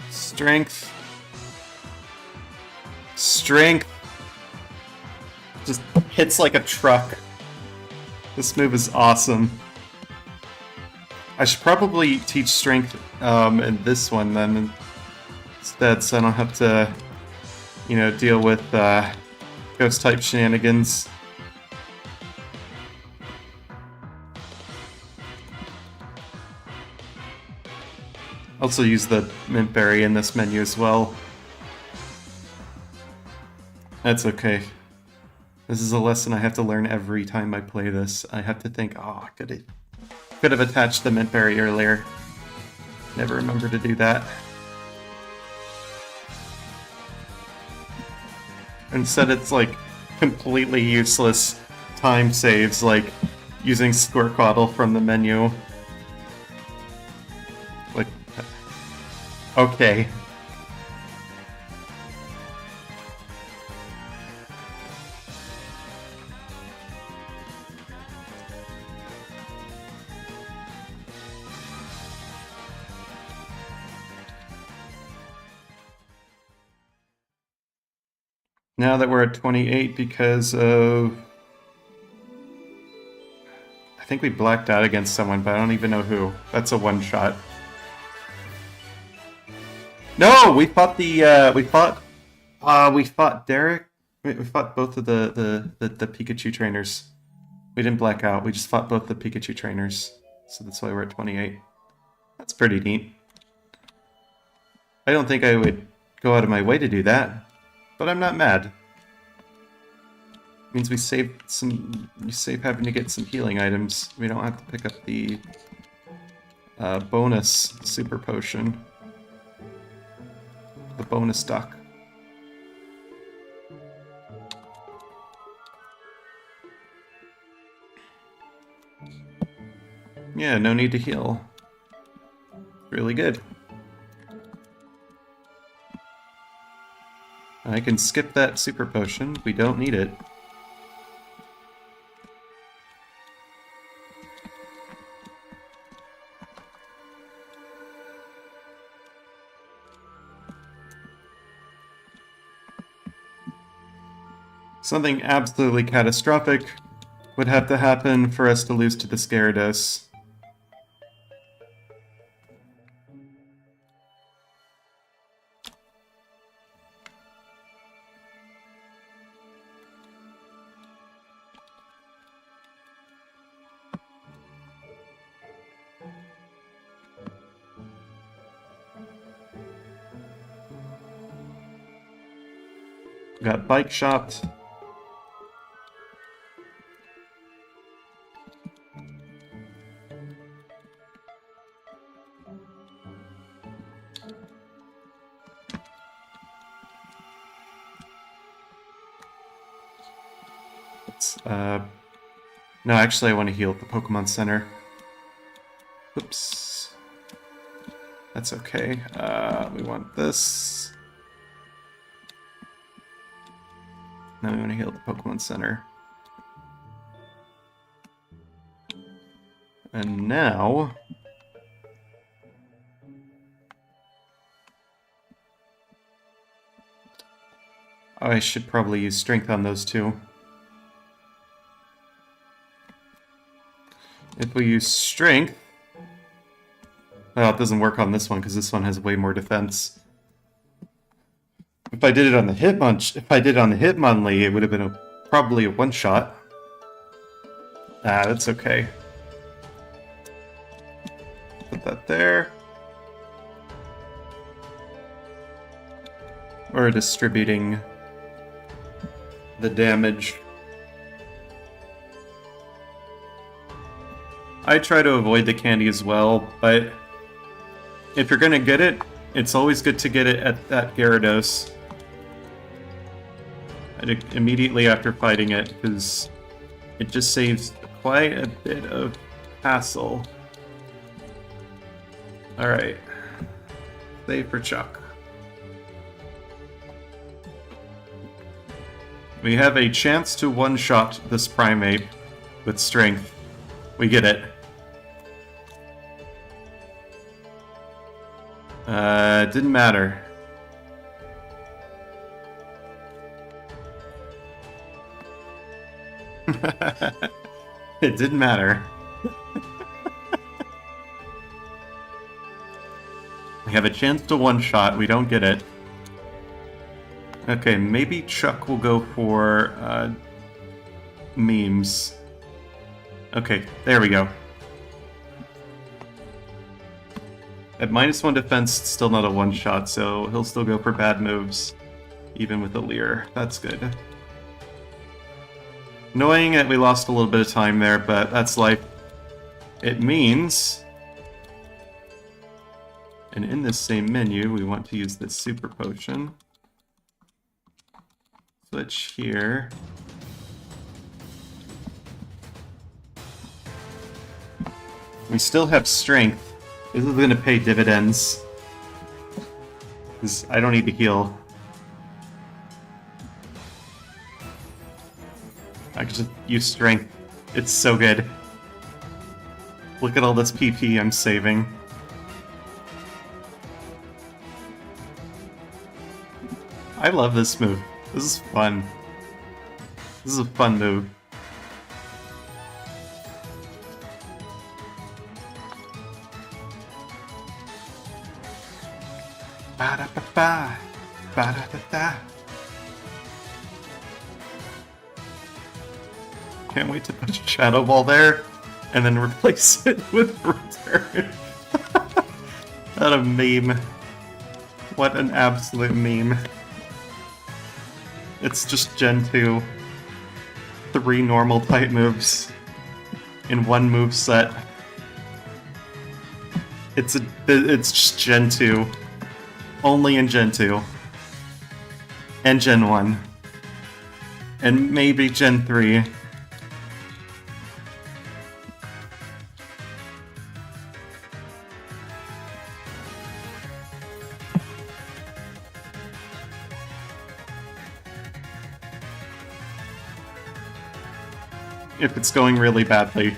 Strength. Strength. Just hits like a truck. This move is awesome. I should probably teach strength in this one then instead, so I don't have to, you know, deal with ghost type shenanigans. Also use the mint berry in this menu as well. That's okay. This is a lesson I have to learn every time I play this. I have to think, oh, I could have attached the mint berry earlier. Never remember to do that. Instead, it's like completely useless time saves, like using Squirtwaddle from the menu. Like, okay. Now that we're at 28 because of... I think we blacked out against someone, but I don't even know who. That's a one-shot. No! We fought the, we fought Derek. We fought both of the Pikachu trainers. We didn't black out, we just fought both the Pikachu trainers. So that's why we're at 28. That's pretty neat. I don't think I would go out of my way to do that. But I'm not mad. Means we save having to get some healing items. We don't have to pick up the bonus super potion. The bonus duck. Yeah, no need to heal. Really good. I can skip that super potion. We don't need it. Something absolutely catastrophic would have to happen for us to lose to the Gyarados. Got bike shopped. No, actually I want to heal at the Pokemon Center. Oops. That's okay. We want this. Now we want to heal at the Pokemon Center. And now... I should probably use Strength on those two. If we use Strength... Well, it doesn't work on this one because this one has way more defense. If I did it on the Hitmonlee, it would have been probably a one-shot. Ah, that's okay. Put that there. We're distributing the damage. I try to avoid the candy as well, but if you're gonna get it, it's always good to get it at that Gyarados. Immediately after fighting it, because it just saves quite a bit of hassle. Alright. Save for Chuck. We have a chance to one-shot this Primeape with Strength. We get it. Didn't matter. It didn't matter. We have a chance to one-shot, we don't get it. Okay, maybe Chuck will go for, memes. Okay, there we go. At -1 defense, still not a one-shot, so he'll still go for bad moves, even with the Leer. That's good. Annoying that we lost a little bit of time there, but that's life. It means... And in this same menu, we want to use this super potion. Switch here. We still have strength. This is going to pay dividends. Because I don't need to heal. I can just use strength. It's so good. Look at all this PP I'm saving. I love this move. This is fun. This is a fun move. Ba-da-ba-ba. Ba-da-da-da. Can't wait to put a Shadow Ball there, and then replace it with Return. What a meme. What an absolute meme. It's just Gen 2. 3 normal type moves in one move set. It's just Gen 2. Only in Gen 2. And Gen 1. And maybe Gen 3. If it's going really badly.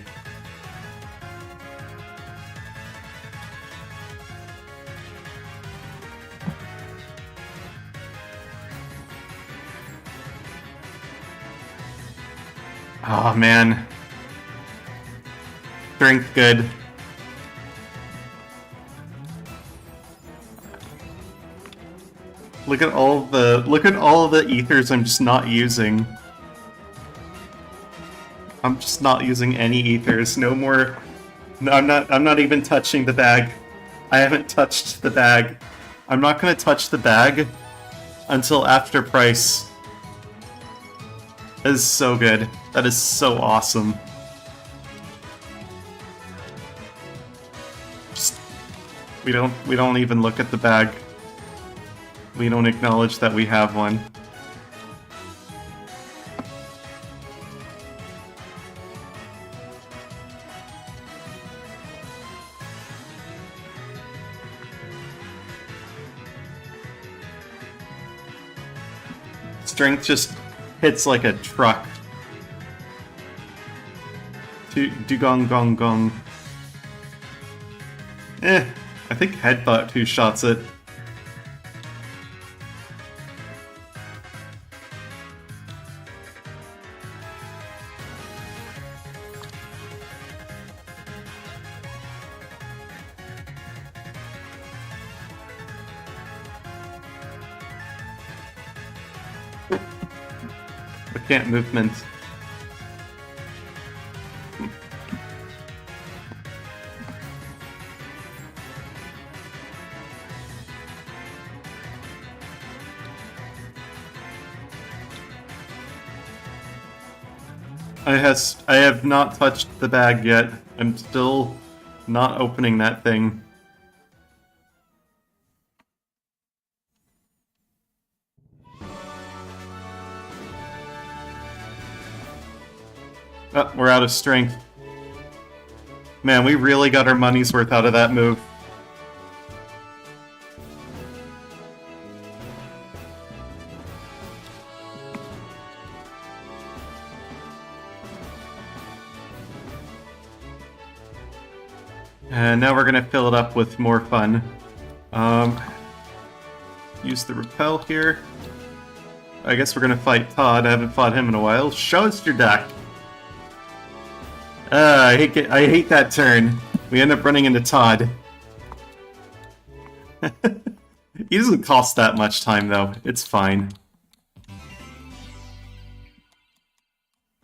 Oh man. Strength good. Look at all the ethers I'm just not using. I'm just not using any ethers. No more. No, I'm not even touching the bag. I haven't touched the bag. I'm not gonna touch the bag until after price. That is so good. That is so awesome. Just, we don't even look at the bag. We don't acknowledge that we have one. Strength just hits like a truck. Dugong gong gong. I think Headbutt two-shots it. I can't movement. I have not touched the bag yet. I'm still not opening that thing. Oh, we're out of strength. Man, we really got our money's worth out of that move. And now we're gonna fill it up with more fun. Use the repel here. I guess we're gonna fight Todd. I haven't fought him in a while. Show us your deck. I hate that turn. We end up running into Todd. He doesn't cost that much time though. It's fine.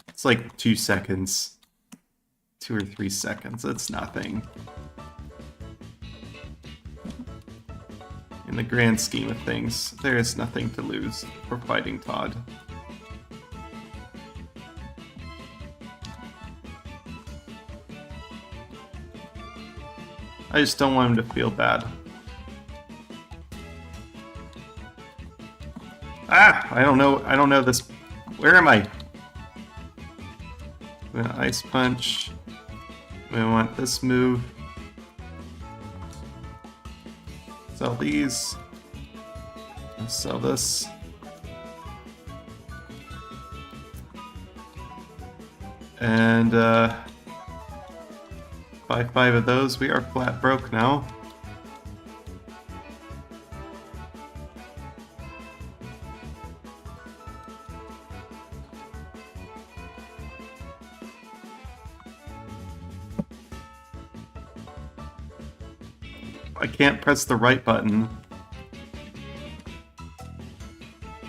It's like 2 seconds. 2 or 3 seconds. That's nothing. In the grand scheme of things, there is nothing to lose for fighting Todd. I just don't want him to feel bad. Ah! I don't know this. Where am I? I'm gonna Ice Punch. We want this move. Sell these. Sell this. And buy 5 of those. We are flat broke now. I can't press the right button.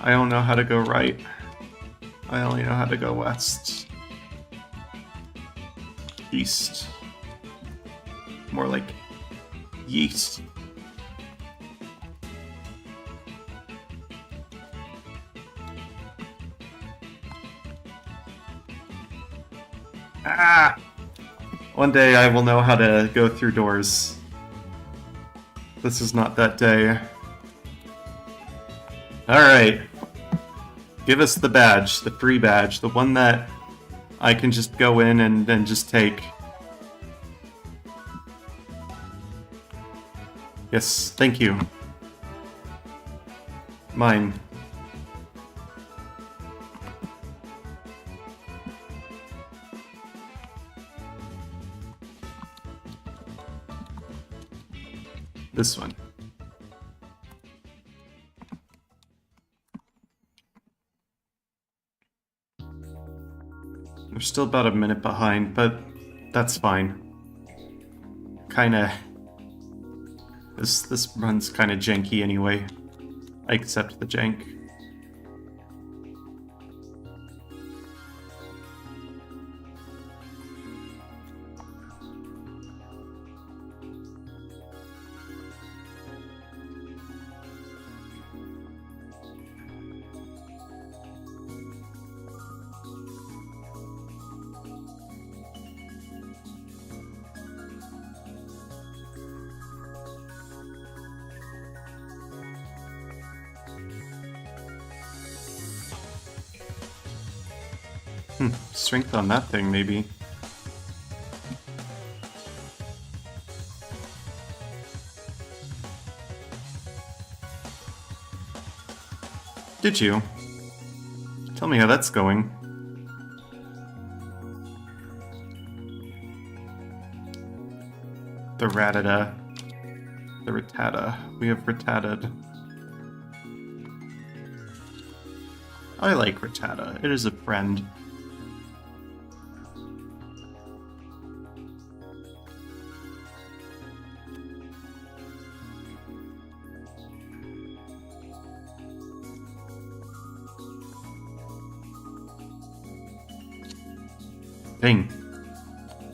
I don't know how to go right. I only know how to go west. East. More like yeast. Ah! One day I will know how to go through doors. This is not that day. Alright. Give us the badge, the free badge, the one that I can just go in and then just take. Yes, thank you. Mine. This one. We're still about a minute behind, but that's fine. Kinda... This run's kinda janky anyway. I accept the jank. Strength on that thing, maybe. Did you? Tell me how that's going. The Rattata. The Rattata. We have Rattated. I like Rattata. It is a friend. Dang.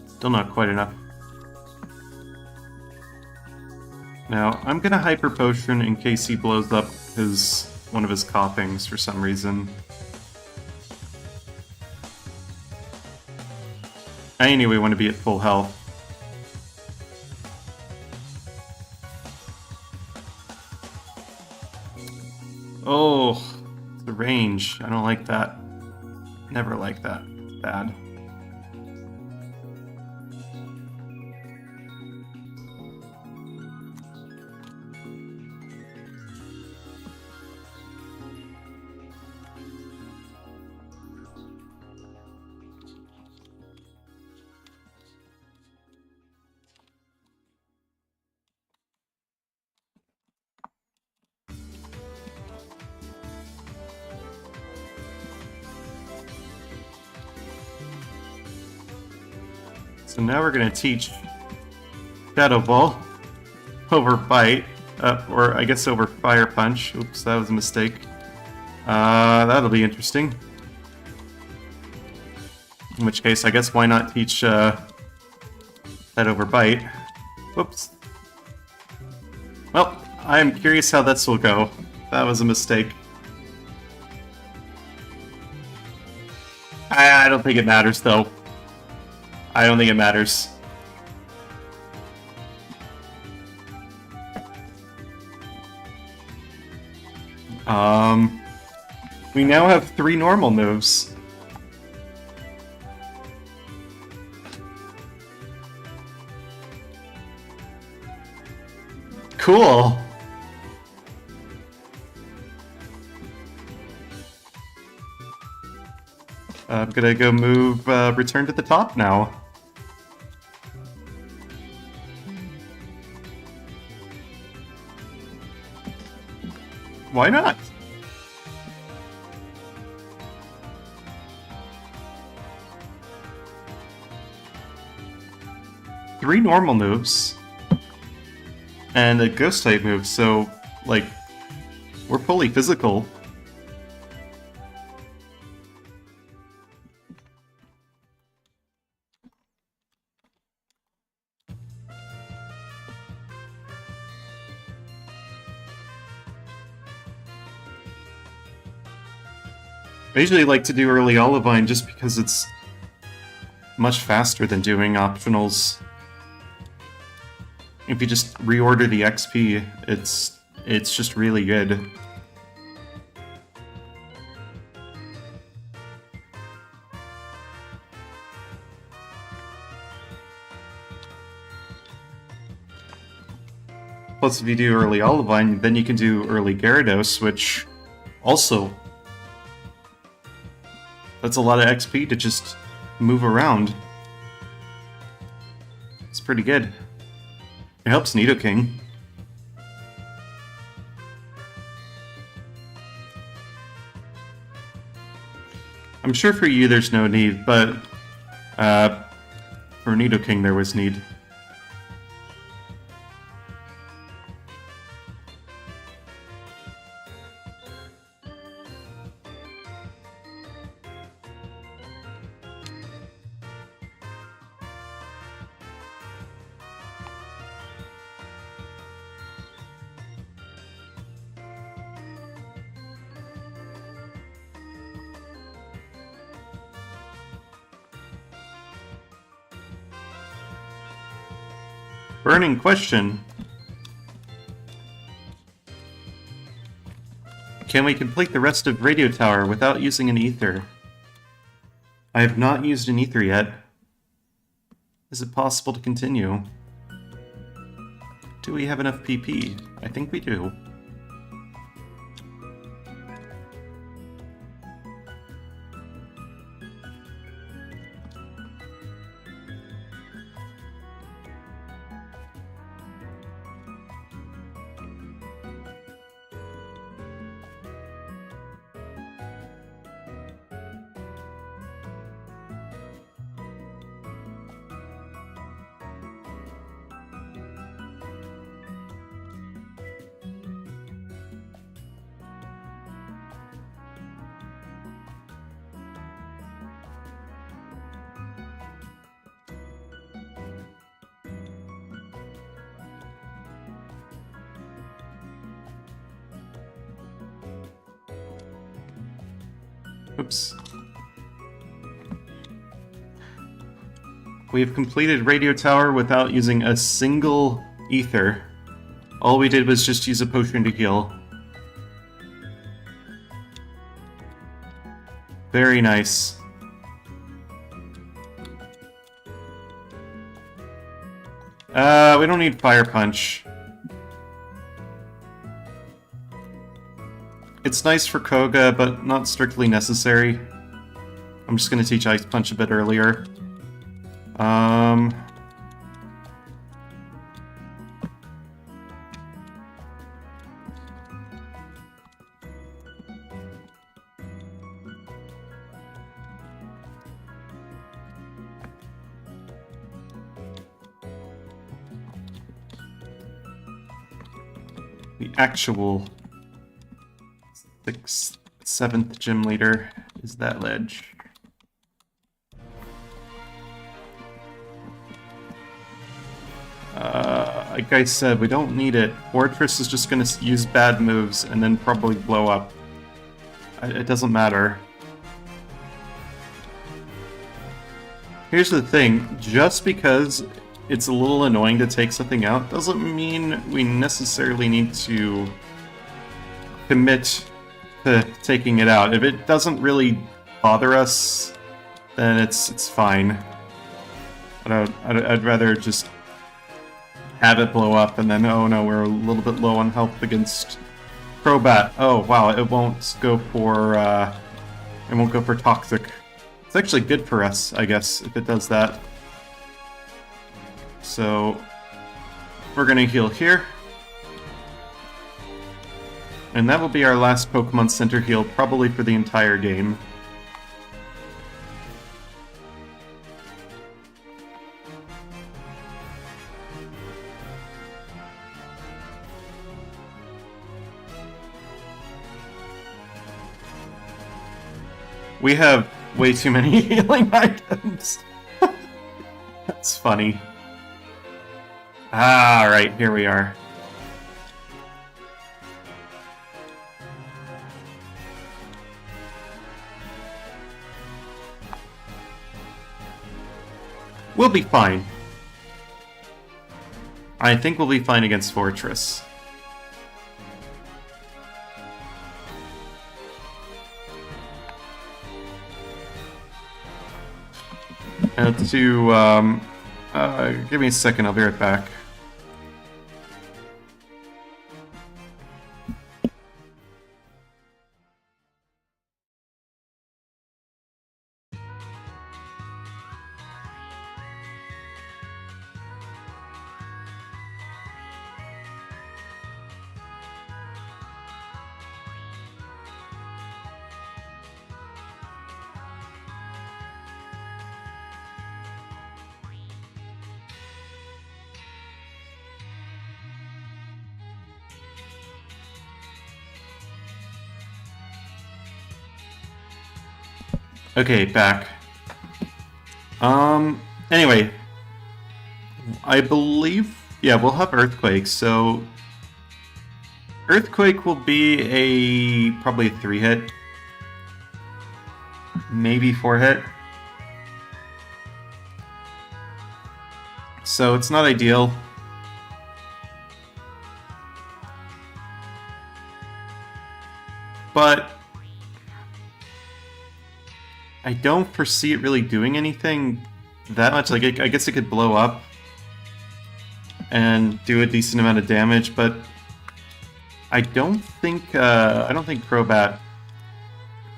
Still not quite enough. Now, I'm gonna Hyper Potion in case he blows up one of his coughings for some reason. I anyway want to be at full health. Oh, the range. I don't like that. Never like that. It's bad. So now we're going to teach Shadow Ball over Bite, or I guess over Fire Punch. Oops, that was a mistake. That'll be interesting. In which case, I guess why not teach that over Bite? Whoops. Well, I'm curious how this will go. That was a mistake. I don't think it matters, though. I don't think it matters. We now have 3 normal moves. Cool! I'm gonna go move Return to the top now. Why not? Three normal moves and a ghost type move, so like we're fully physical. I usually like to do early Olivine just because it's much faster than doing optionals. If you just reorder the XP, it's just really good. Plus, if you do early Olivine, then you can do early Gyarados, which also... that's a lot of XP to just move around. It's pretty good. It helps Nidoking. I'm sure for you there's no need, but for Nidoking there was need. Burning question. Can we complete the rest of Radio Tower without using an ether? I have not used an ether yet. Is it possible to continue? Do we have enough PP? I think we do. Oops. We have completed Radio Tower without using a single ether. All we did was just use a potion to heal. Very nice. We don't need Fire Punch. It's nice for Koga, but not strictly necessary. I'm just gonna teach Ice Punch a bit earlier. the actual 6th, 7th gym leader is that ledge. Like I said, we don't need it. Fortress is just going to use bad moves and then probably blow up. It doesn't matter. Here's the thing, just because it's a little annoying to take something out doesn't mean we necessarily need to commit to taking it out. If it doesn't really bother us, then it's fine. I'd rather just have it blow up and then, oh no, we're a little bit low on health against Crobat. Oh wow, it won't go for Toxic. It's actually good for us, I guess, if it does that. So we're gonna heal here. And that will be our last Pokemon Center heal, probably for the entire game. We have way too many healing items. That's funny. Ah, right, here we are. We'll be fine. I think we'll be fine against Fortress. Give me a second, I'll be right back. Okay, back. Anyway. I believe... Yeah, we'll have Earthquake, so... Earthquake will be probably a 3-hit. Maybe 4-hit. So it's not ideal. But... I don't foresee it really doing anything that much. Like, I guess it could blow up and do a decent amount of damage, but I don't think Crobat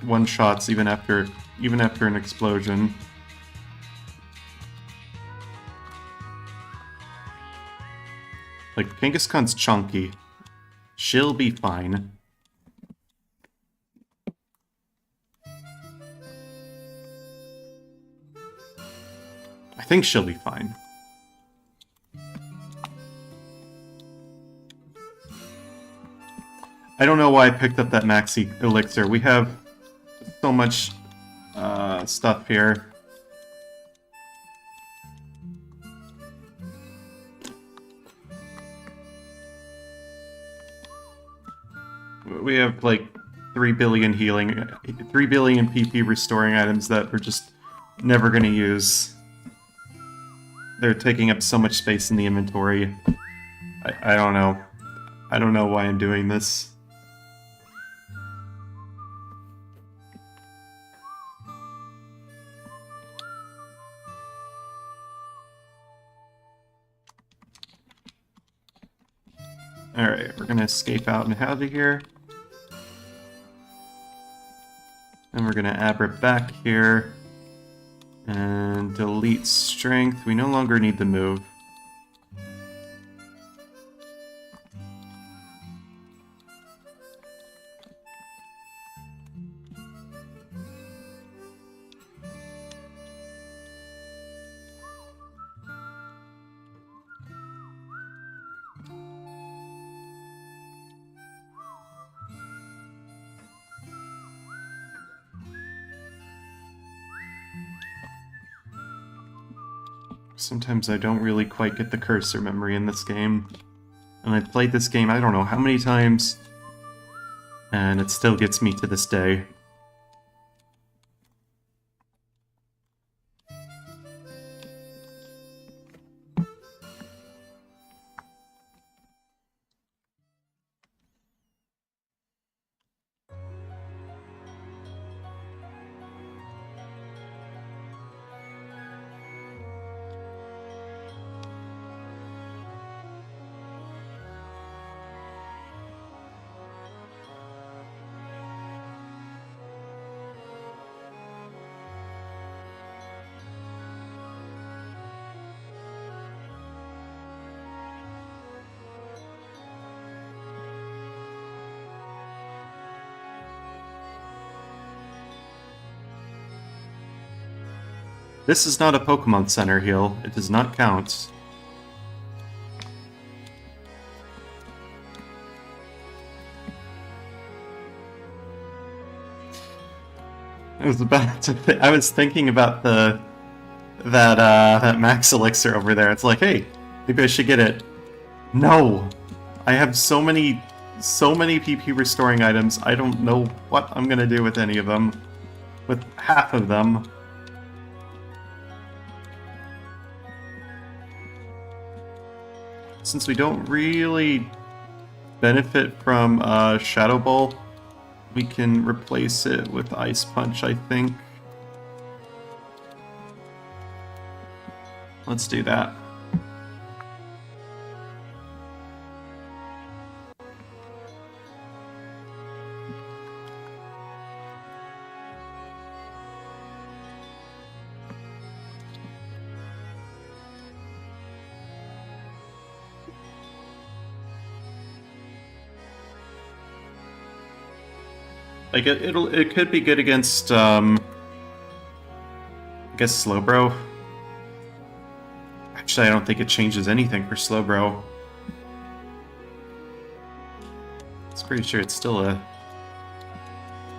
one-shots even after an explosion. Like, Kangaskhan's chunky. She'll be fine. I think she'll be fine. I don't know why I picked up that Maxi Elixir. We have so much stuff here. We have like 3 billion healing, 3 billion PP restoring items that we're just never going to use. They're taking up so much space in the inventory. I don't know. I don't know why I'm doing this. Alright, we're gonna escape out and out of here. And we're gonna Abra back here. And delete strength. We no longer need the move. Sometimes I don't really quite get the cursor memory in this game. And I played this game I don't know how many times, and it still gets me to this day. This is not a Pokemon Center heal. It does not count. I was thinking about that Max Elixir over there. It's like, hey, maybe I should get it. No! I have so many PP restoring items, I don't know what I'm gonna do with any of them. With half of them. Since we don't really benefit from Shadow Ball, we can replace it with Ice Punch, I think. Let's do that. Like it could be good against I guess Slowbro. Actually, I don't think it changes anything for Slowbro. It's pretty sure it's still a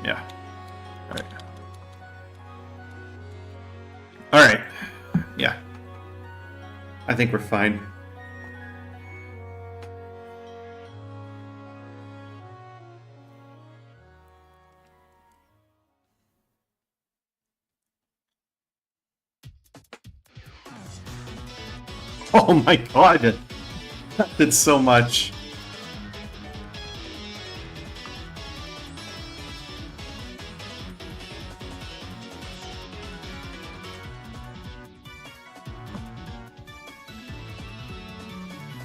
yeah. All right. All right. Yeah. I think we're fine. Oh my god! That did so much.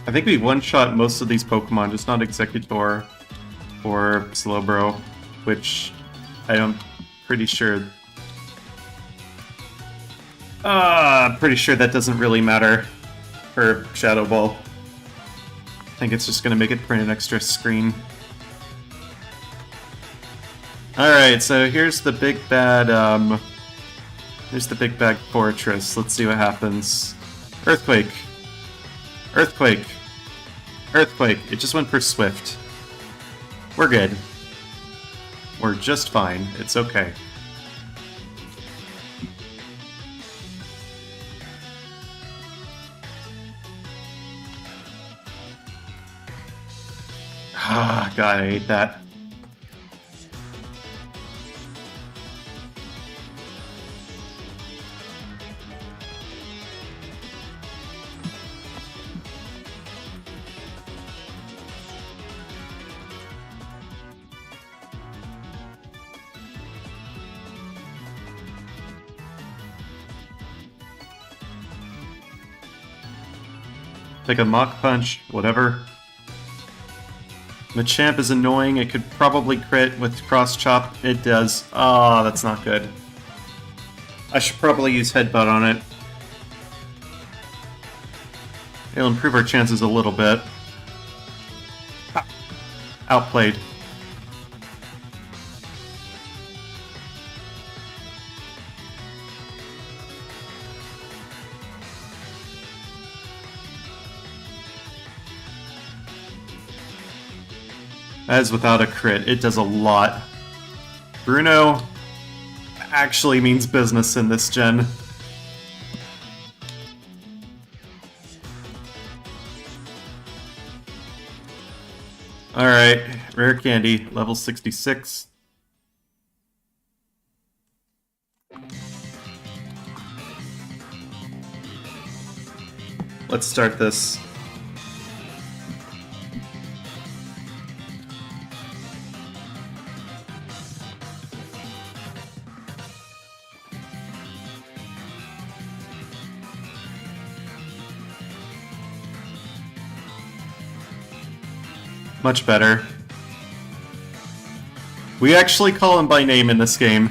I think we one-shot most of these Pokemon, just not Executor or Slowbro, which I'm pretty sure... pretty sure that doesn't really matter for Shadow Ball. I think it's just gonna make it print an extra screen. Alright, so here's the big bad, here's the big bad fortress. Let's see what happens. Earthquake. Earthquake. Earthquake. It just went for Swift. We're good. We're just fine. It's okay. Ah, God, I hate that. Take a Mach Punch, whatever. Machamp is annoying. It could probably crit with Cross Chop. It does. Oh, that's not good. I should probably use Headbutt on it. It'll improve our chances a little bit. Outplayed. That is without a crit. It does a lot. Bruno actually means business in this gen. Alright, rare candy, level 66. Let's start this. Much better. We actually call him by name in this game.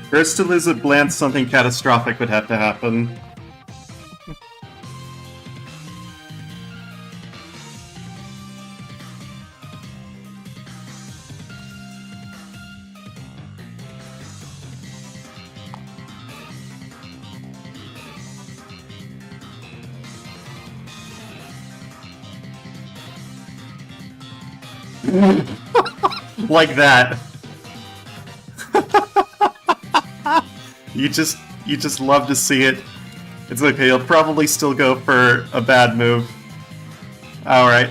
First to lose a glance, something catastrophic would have to happen. Like that. You just love to see it. It's okay, he'll probably still go for a bad move. Alright.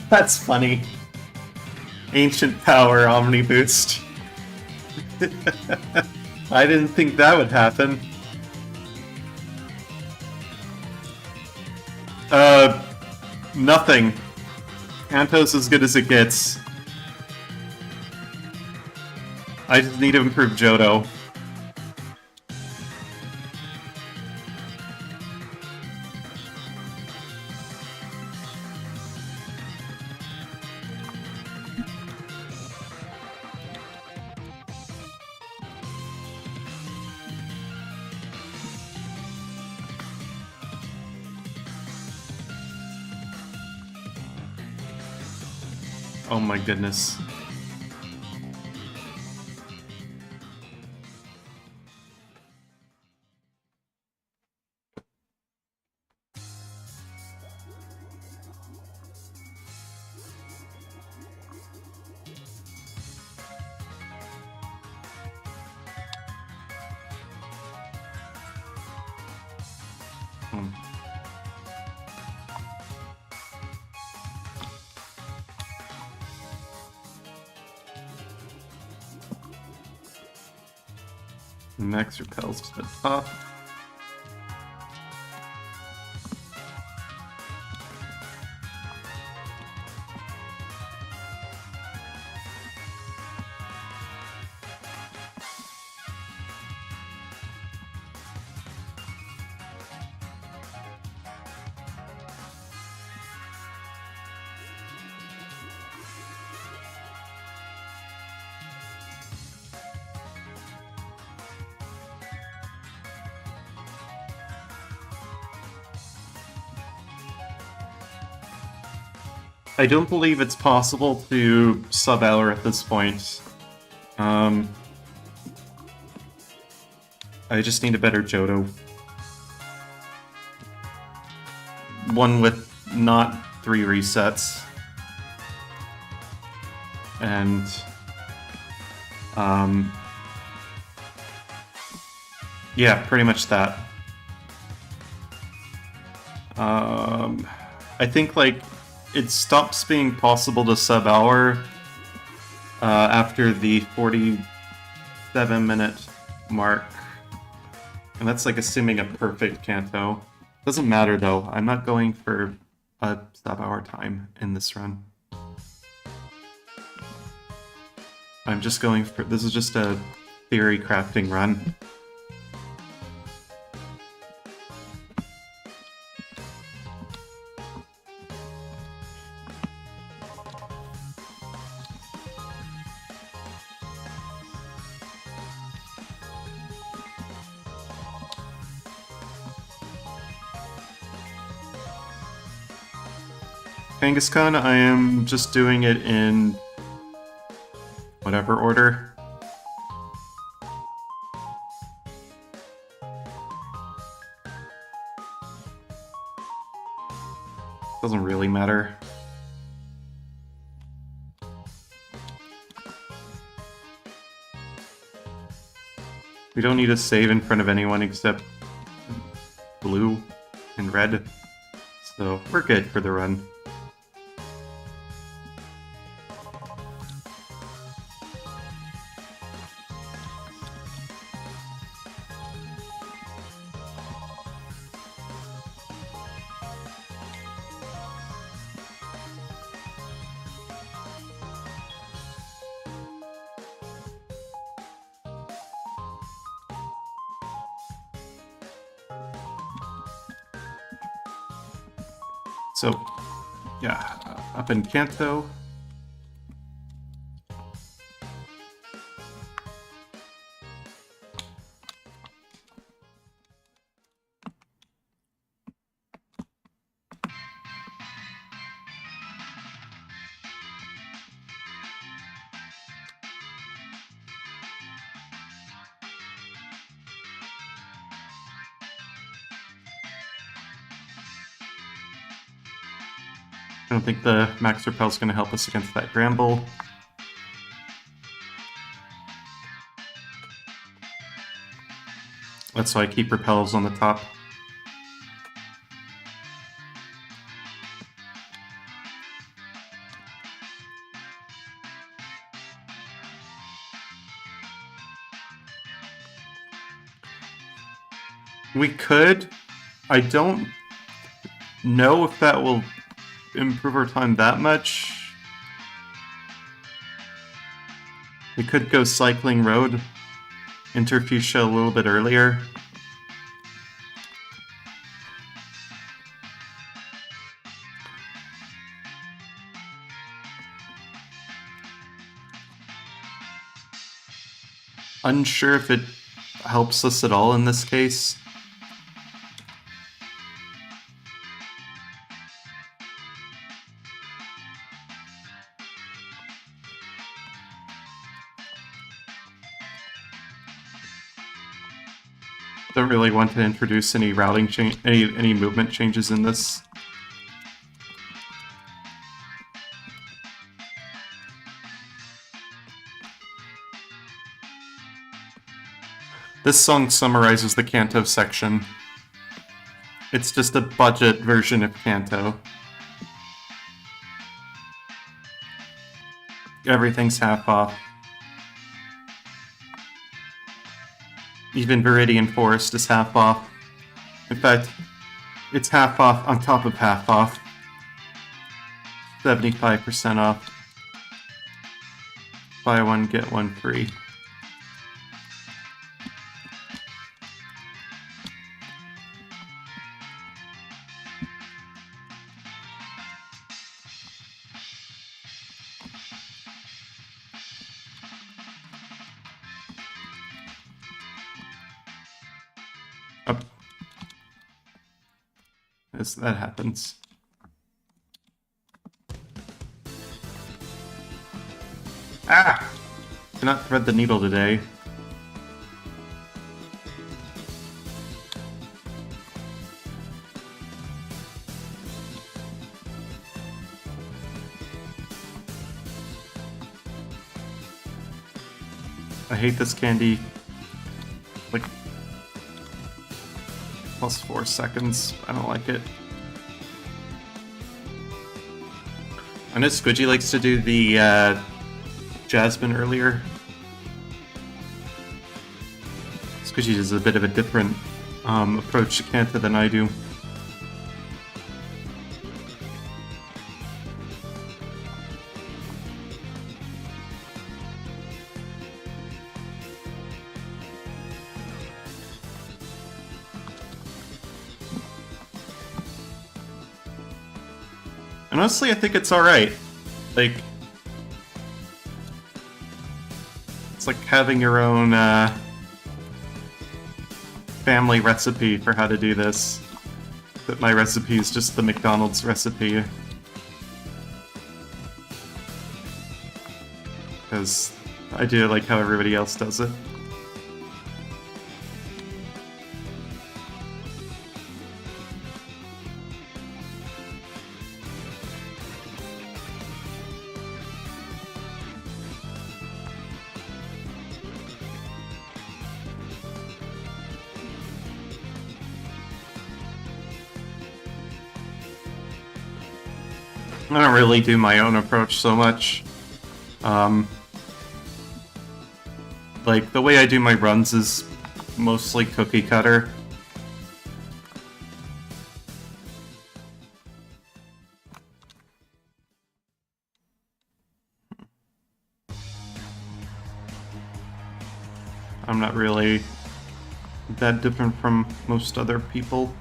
That's funny. Ancient Power Omni Boost. I didn't think that would happen. Nothing. Kanto's as good as it gets. I just need to improve Johto. Oh my goodness. Max repels to the top. I don't believe it's possible to sub-hour at this point. I just need a better Johto. One with not 3 resets. And... yeah, pretty much that. I think, like, it stops being possible to sub-hour after the 47-minute mark. And that's like assuming a perfect Kanto. Doesn't matter though, I'm not going for a sub-hour time in this run. I'm just going for... this is just a theory crafting run. Kangaskhan, I am just doing it in whatever order. Doesn't really matter. We don't need to save in front of anyone except blue and red, so we're good for the run. So, yeah, up in Kanto. I don't think the Max Repel is going to help us against that Gramble. That's why I keep Repels on the top. We could. I don't know if that will improve our time that much. We could go Cycling Road, enter Fuchsia a little bit earlier. Unsure if it helps us at all in this case. Don't really want to introduce any routing change, any movement changes in this. This song summarizes the Kanto section. It's just a budget version of Kanto. Everything's half off. Even Viridian Forest is half off. In fact, it's half off on top of half off. 75% off. Buy one, get one free. Up. As that happens. Ah! Cannot thread the needle today. I hate this candy. Like, plus 4 seconds. I don't like it. I know Squidgy likes to do the Jasmine earlier. Squidgy does a bit of a different approach to Kanto than I do. And honestly, I think it's alright. Like, it's like having your own family recipe for how to do this. But my recipe is just the McDonald's recipe. because I do like how everybody else does it. I don't really do my own approach so much. Like, the way I do my runs is mostly cookie cutter. I'm not really that different from most other people.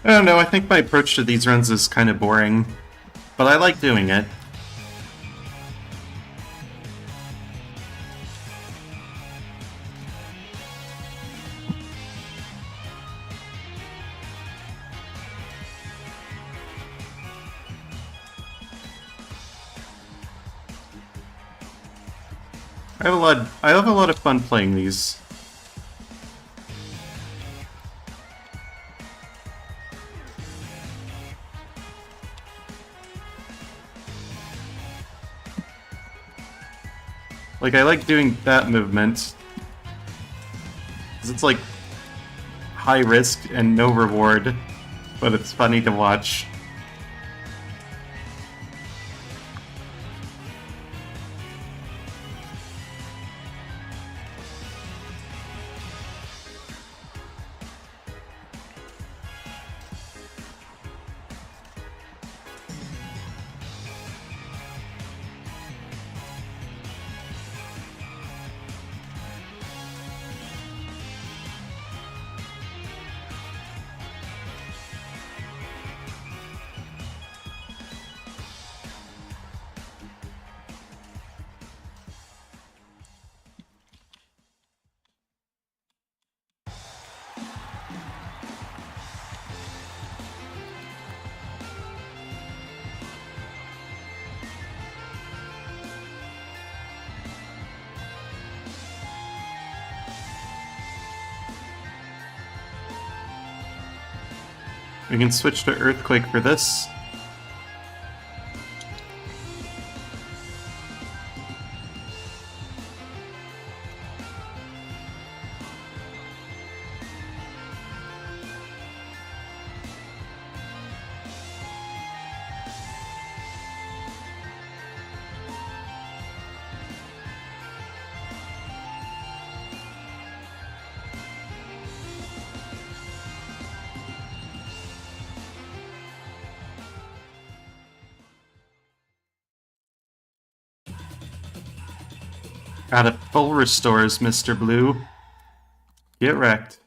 I don't know, I think my approach to these runs is kind of boring, but I like doing it. I have a lot of fun playing these. Like, I like doing that movement, because it's like high risk and no reward, but it's funny to watch. We can switch to Earthquake for this. Got it full restores, Mr. Blue. Get wrecked.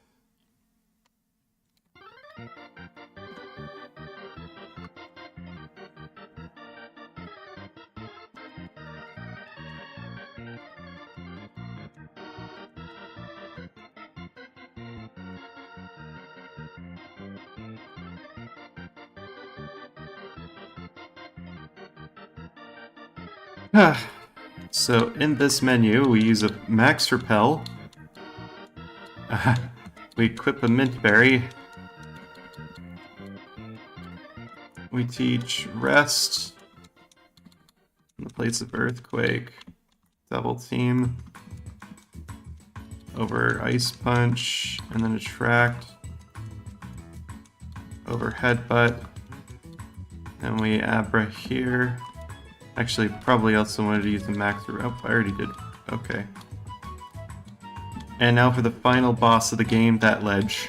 So in this menu, we use a max repel. We equip a mint berry. We teach rest in the place of earthquake. Double team over ice punch, and then attract over headbutt. And we abra here. Actually, probably also wanted to use the max. Oh, I already did. Okay. And now for the final boss of the game, that ledge.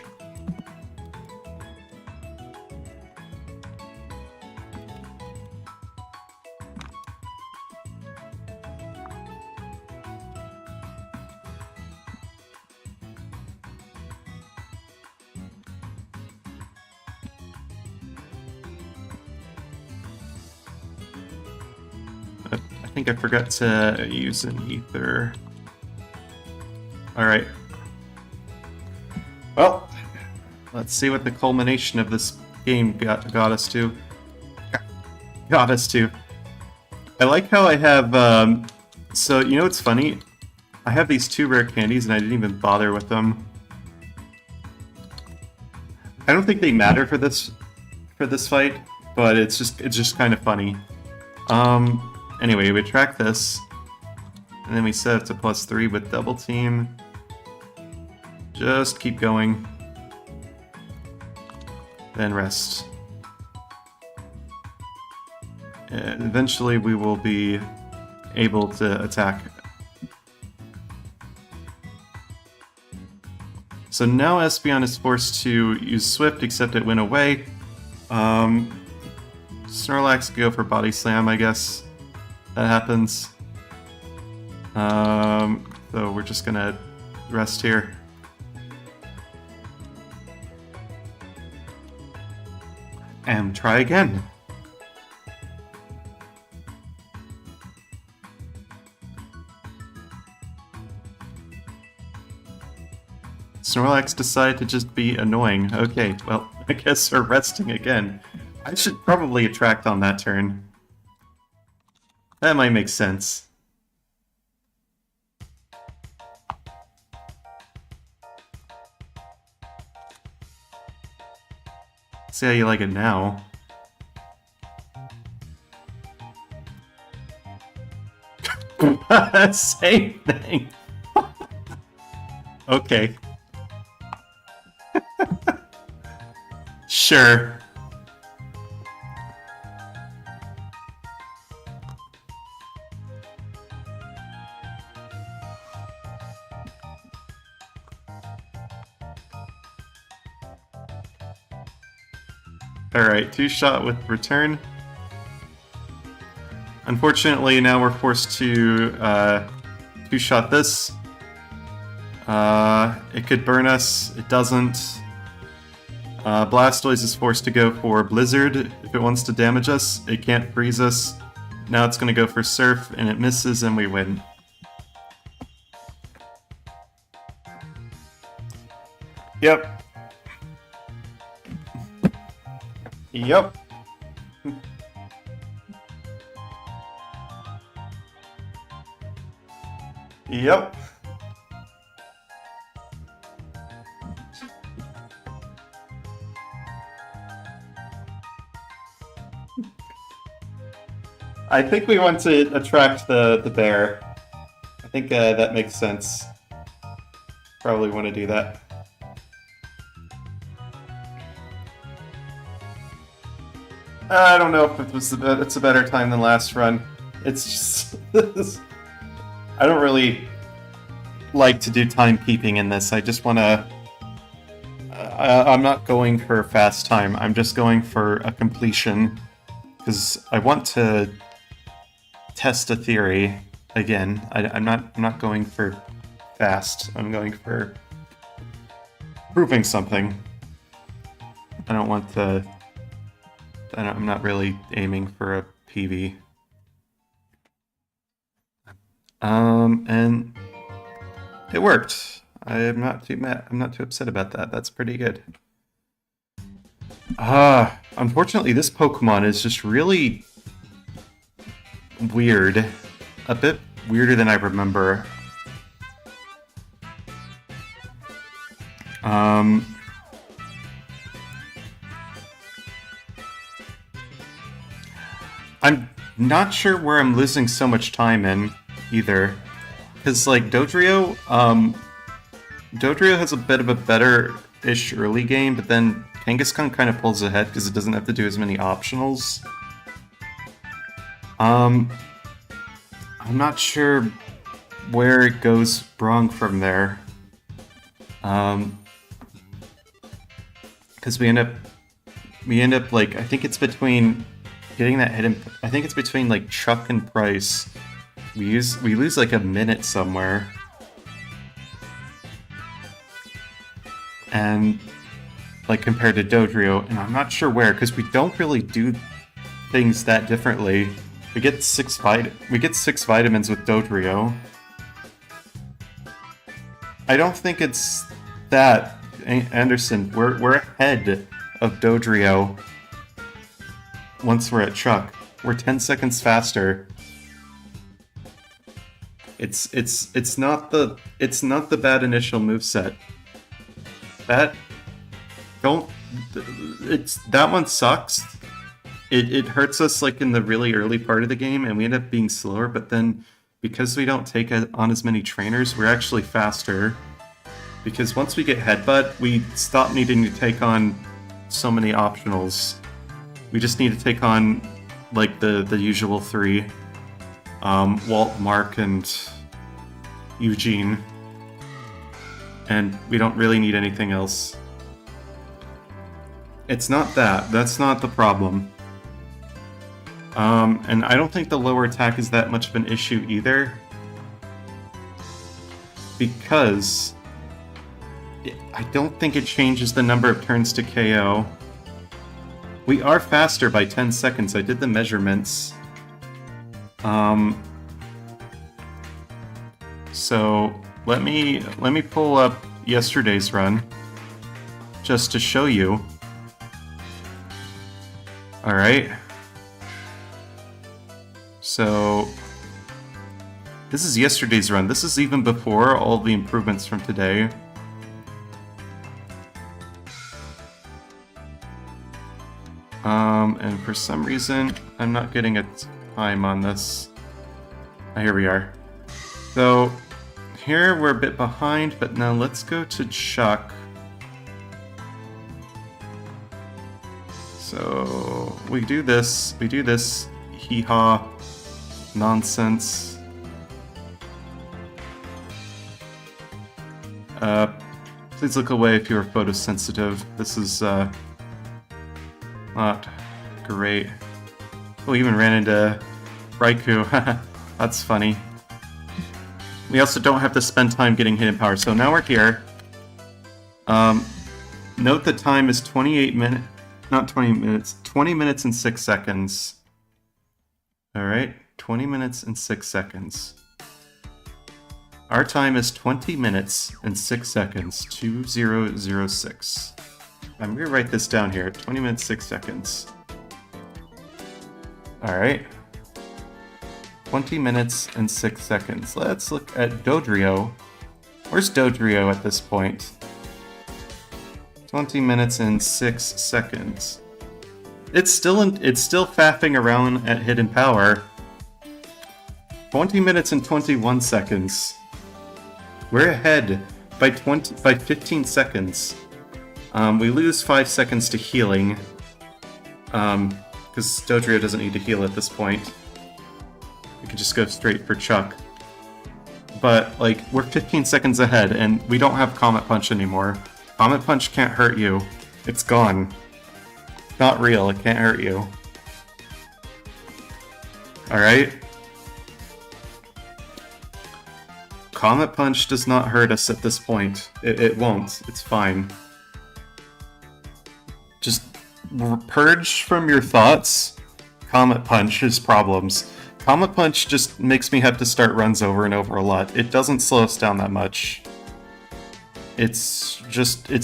think I forgot to use an ether. Alright. Well, let's see what the culmination of this game got us to. Got us to. I like how I have, so, you know what's funny? I have these 2 rare candies and I didn't even bother with them. I don't think they matter for this fight, but it's just kind of funny. Anyway, we track this, and then we set it to +3 with double team. Just keep going. Then rest. And eventually we will be able to attack. So now Espeon is forced to use Swift, except it went away. Snorlax go for Body Slam, I guess. That happens. So we're just gonna rest here. And try again. Snorlax decided to just be annoying. Okay, well, I guess we're resting again. I should probably attract on that turn. That might make sense. See how you like it now. Same thing. Okay. Sure. Alright, 2-shot with return. Unfortunately, now we're forced to 2-shot this. It could burn us, it doesn't. Blastoise is forced to go for Blizzard if it wants to damage us. It can't freeze us. Now it's going to go for Surf, and it misses, and we win. Yep. Yep. Yep. I think we want to attract the bear. I think that makes sense. Probably want to do that. I don't know if it's a better time than last run. It's just I don't really like to do timekeeping in this. I just want to. I'm not going for a fast time. I'm just going for a completion because I want to test a theory again. I'm not going for fast. I'm going for proving something. I don't want to. I'm not really aiming for a PV. And it worked. I'm not too mad. I'm not too upset about that. That's pretty good. Unfortunately, this Pokemon is just really weird. A bit weirder than I remember. I'm not sure where I'm losing so much time in, either. Because, like, Dodrio has a bit of a better-ish early game, but then Kangaskhan kind of pulls ahead because it doesn't have to do as many optionals. I'm not sure where it goes wrong from there. Because we end up, like, I think it's between getting that hidden, I think it's between, like, Chuck and Price. We lose, like, a minute somewhere. And, like, compared to Dodrio, and I'm not sure where, because we don't really do things that differently. We get six vitamins with Dodrio. I don't think it's that, Anderson. We're ahead of Dodrio. Once we're at Chuck, we're 10 seconds faster. It's not the bad initial moveset. That one sucks. It hurts us like in the really early part of the game, and we end up being slower. But then, because we don't take on as many trainers, we're actually faster. Because once we get Headbutt, we stop needing to take on so many optionals. We just need to take on like the usual three: Walt, Mark, and Eugene. And we don't really need anything else. It's not that. That's not the problem. And I don't think the lower attack is that much of an issue either. Because I don't think it changes the number of turns to KO. We are faster by 10 seconds. I did the measurements. So let me pull up yesterday's run just to show you. All right. So this is yesterday's run. This is even before all the improvements from today. And for some reason, I'm not getting a time on this. Oh, here we are. So here we're a bit behind, but now let's go to Chuck. So we do this hee-haw nonsense. Please look away if you are photosensitive. This is not great. Oh, we even ran into Raikou. That's funny. We also don't have to spend time getting hidden power. So now we're here. Note the time is 28 minutes. Not 20 minutes. 20 minutes and 6 seconds. Alright. 20 minutes and 6 seconds. Our time is 20 minutes and 6 seconds. 2006. I'm going to write this down here. 20 minutes, 6 seconds. Alright. 20 minutes and 6 seconds. Let's look at Dodrio. Where's Dodrio at this point? 20 minutes and 6 seconds. It's still faffing around at hidden power. 20 minutes and 21 seconds. We're ahead by 15 seconds. We lose 5 seconds to healing. Because Dodrio doesn't need to heal at this point. We can just go straight for Chuck. But, like, we're 15 seconds ahead, and we don't have Comet Punch anymore. Comet Punch can't hurt you. It's gone. Not real, it can't hurt you. Alright? Comet Punch does not hurt us at this point. It won't. It's fine. Just purge from your thoughts Comet Punch's problems. Comet Punch just makes me have to start runs over and over a lot. It doesn't slow us down that much. It's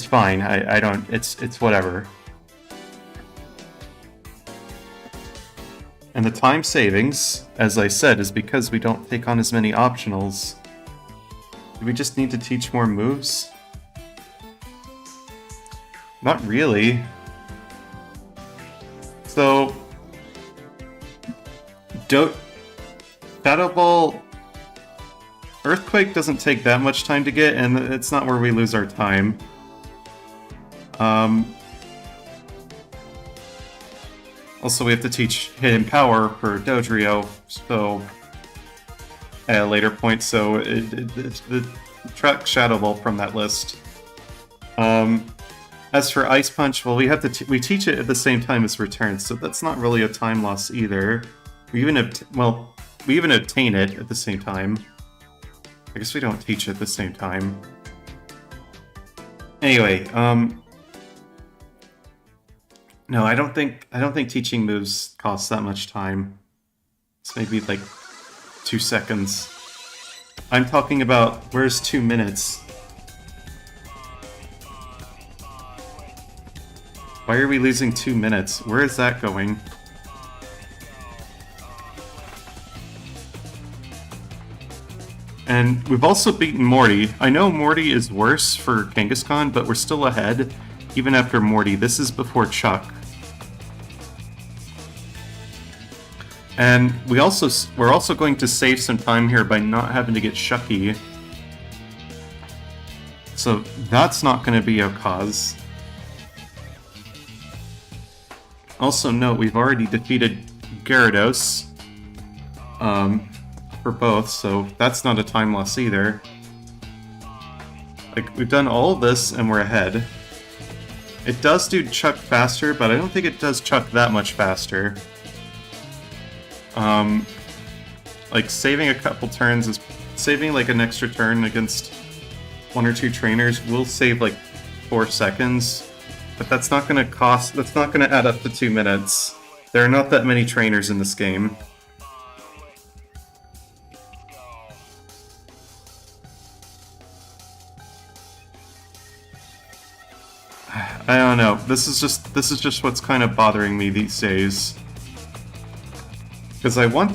fine. I don't, it's whatever. And the time savings, as I said, is because we don't take on as many optionals. Do we just need to teach more moves? Not really. So, Shadow Ball, Earthquake doesn't take that much time to get, and it's not where we lose our time. Also, we have to teach Hidden Power for Dodrio, so at a later point, so track Shadow Ball from that list. As for Ice Punch, well, we teach it at the same time as Return, so that's not really a time loss either. We even obtain it at the same time. I guess we don't teach it at the same time. Anyway, no, I don't think teaching moves costs that much time. As maybe like 2 seconds. I'm talking about, where's 2 minutes? Why are we losing 2 minutes? Where is that going? And we've also beaten Morty. I know Morty is worse for Kangaskhan, but we're still ahead, even after Morty. This is before Chuck. And we're also going to save some time here by not having to get Shucky. So that's not going to be a cause. Also note, we've already defeated Gyarados for both, so that's not a time loss either. Like, we've done all of this and we're ahead. It does do Chuck faster, but I don't think it does Chuck that much faster. Like, saving a couple turns is... Saving, like, an extra turn against 1 or 2 trainers will save, like, 4 seconds. But that's not gonna cost... That's not gonna add up to 2 minutes. There are not that many trainers in this game. I don't know. This is just what's kind of bothering me these days. Because I want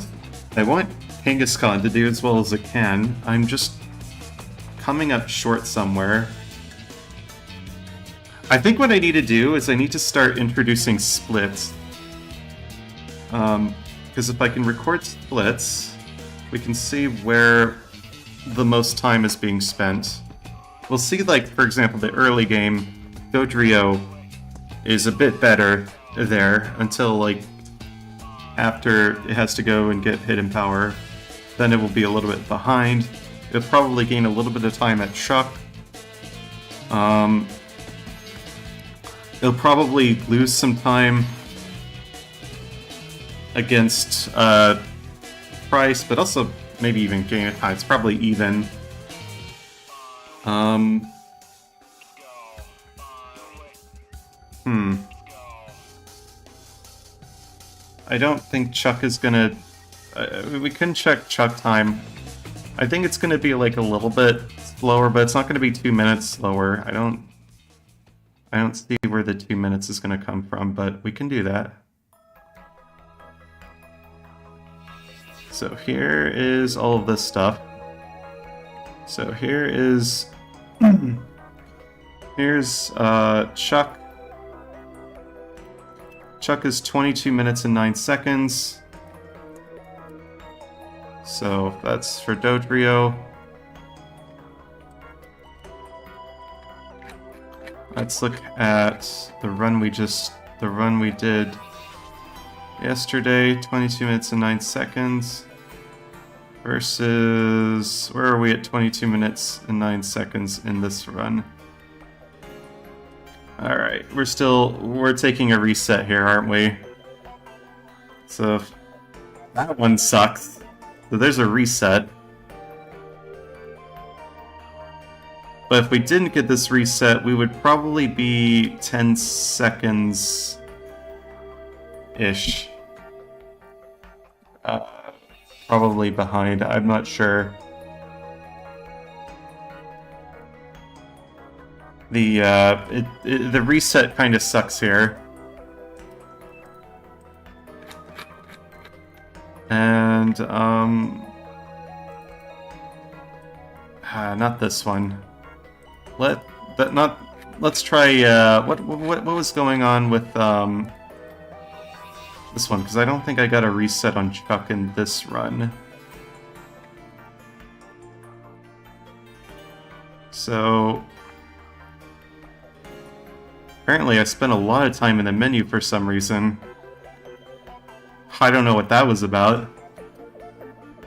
Kangaskhan to do as well as it can. I'm just coming up short somewhere. I think what I need to do is I need to start introducing splits. Because if I can record splits, we can see where the most time is being spent. We'll see, like, for example, the early game, Dodrio is a bit better there until, like, after it has to go and get hidden power. Then it will be a little bit behind. It'll probably gain a little bit of time at Chuck. It'll probably lose some time against Price, but also maybe even gain a time. It's probably even. I don't think Chuck is gonna... we can check Chuck time. I think it's gonna be like a little bit slower, but it's not gonna be 2 minutes slower. I don't see where the 2 minutes is gonna come from, but we can do that. So here is all of this stuff. So here is... here's Chuck. Chuck is 22 minutes and 9 seconds. So that's for Dodrio. Let's look at the run we did yesterday, 22 minutes and 9 seconds. Versus, where are we at 22 minutes and 9 seconds in this run? Alright, we're taking a reset here, aren't we? So, that one sucks. So there's a reset. But if we didn't get this reset, we would probably be 10 seconds-ish. Probably behind, I'm not sure. The reset kind of sucks here. And, not this one. Let's try, what was going on with, this one, because I don't think I got a reset on Chuck in this run. So... apparently I spent a lot of time in the menu for some reason. I don't know what that was about.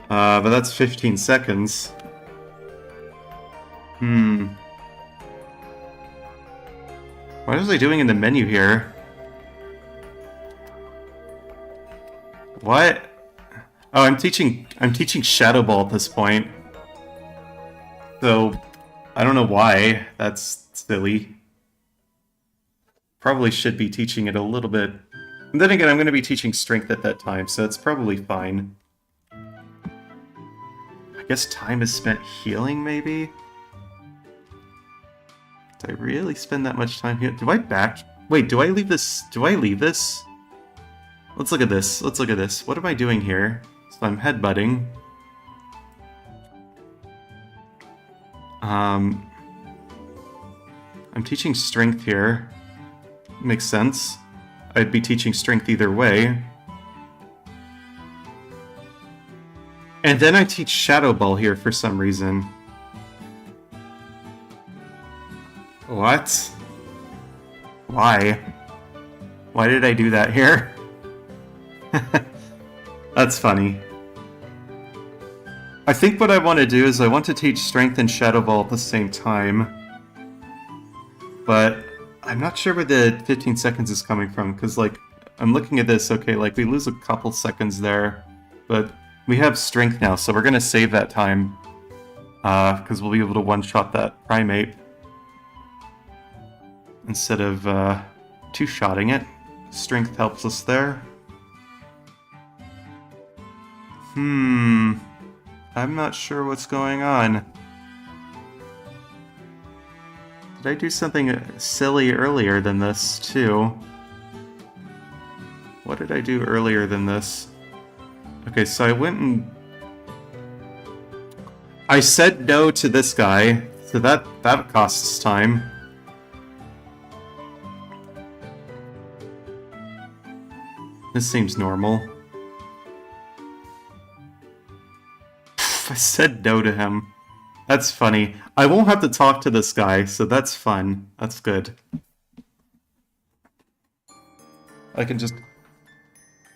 But that's 15 seconds. What was I doing in the menu here? What? Oh, I'm teaching Shadow Ball at this point. So, I don't know why. That's silly. Probably should be teaching it a little bit. And then again, I'm going to be teaching Strength at that time, so it's probably fine. guess time is spent healing, maybe? Did I really spend that much time here? Do I back... Wait, do I leave this? Do I leave this? Let's look at this. Let's look at this. What am I doing here? So I'm headbutting. I'm teaching strength here. Makes sense. I'd be teaching strength either way. And then I teach Shadow Ball here for some reason. What? Why? Why did I do that here? That's funny. I think what I want to do is I want to teach Strength and Shadow Ball at the same time. But I'm not sure where the 15 seconds is coming from, because, like, I'm looking at this, okay, like, we lose a couple seconds there, but we have Strength now, so we're going to save that time, because we'll be able to one-shot that primate instead of two-shotting it. Strength helps us there. I'm not sure what's going on. Did I do something silly earlier than this, too? What did I do earlier than this? Okay, so I went and... I said no to this guy, so that costs time. This seems normal. I said no to him. That's funny. I won't have to talk to this guy, so that's fun. That's good. I can just...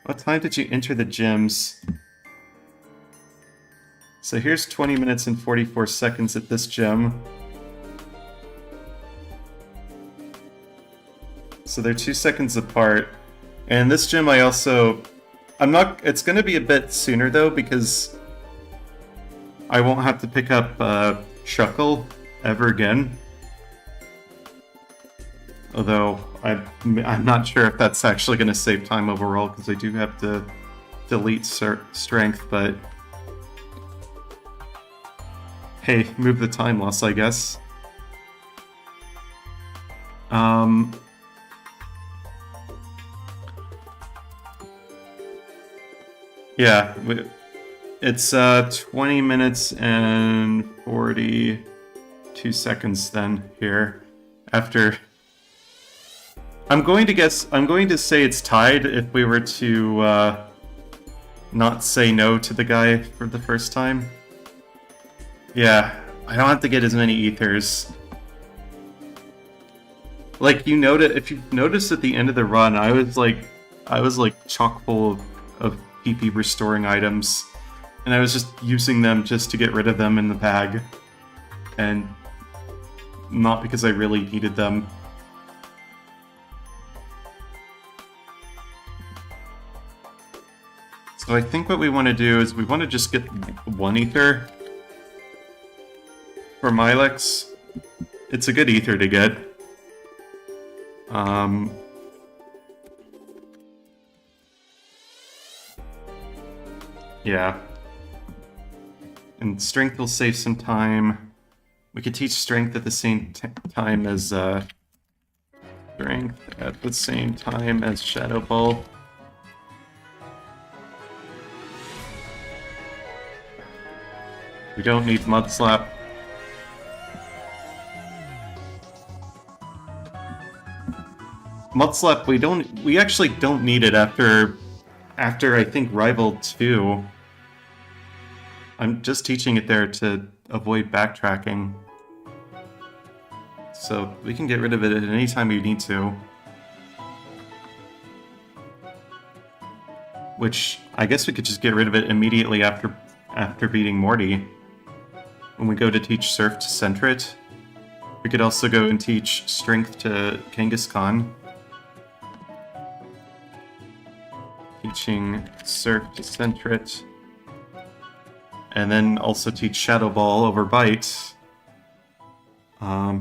What time did you enter the gyms? So here's 20 minutes and 44 seconds at this gym. So they're 2 seconds apart. And this gym I also... It's gonna be a bit sooner though, because I won't have to pick up Shuckle ever again. Although I'm not sure if that's actually going to save time overall, because I do have to delete strength, but hey, move the time loss, I guess. Yeah, it's 20 minutes and 42 seconds then here after. I'm going to say it's tied if we were to not say no to the guy for the first time. Yeah, I don't have to get as many ethers. Like, if you notice at the end of the run, I was like chock full of PP restoring items, and I was just using them just to get rid of them in the bag, and not because I really needed them. So I think what we want to do is we want to just get one ether for Milex. It's a good ether to get. Yeah. And strength will save some time. We could teach strength at the same time as Shadow Ball. We don't need Mud Slap. Mud Slap, we actually don't need it after I think Rival 2. I'm just teaching it there to avoid backtracking. So we can get rid of it at any time we need to. Which, I guess we could just get rid of it immediately after beating Morty. When we go to teach Surf to Centret. We could also go and teach Strength to Kangaskhan. Teaching Surf to Centret. And then also teach Shadow Ball over Bite.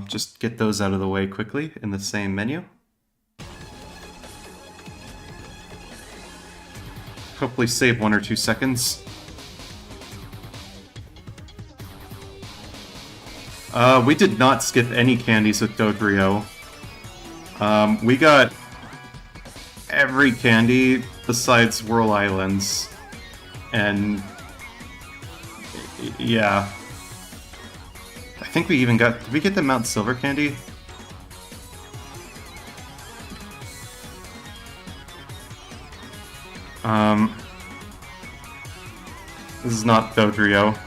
Just get those out of the way quickly in the same menu. Hopefully save 1 or 2 seconds. We did not skip any candies with Dodrio. We got every candy besides Whirl Islands. And yeah. I think we even got... Did we get the Mount Silver candy? This is not Dodrio.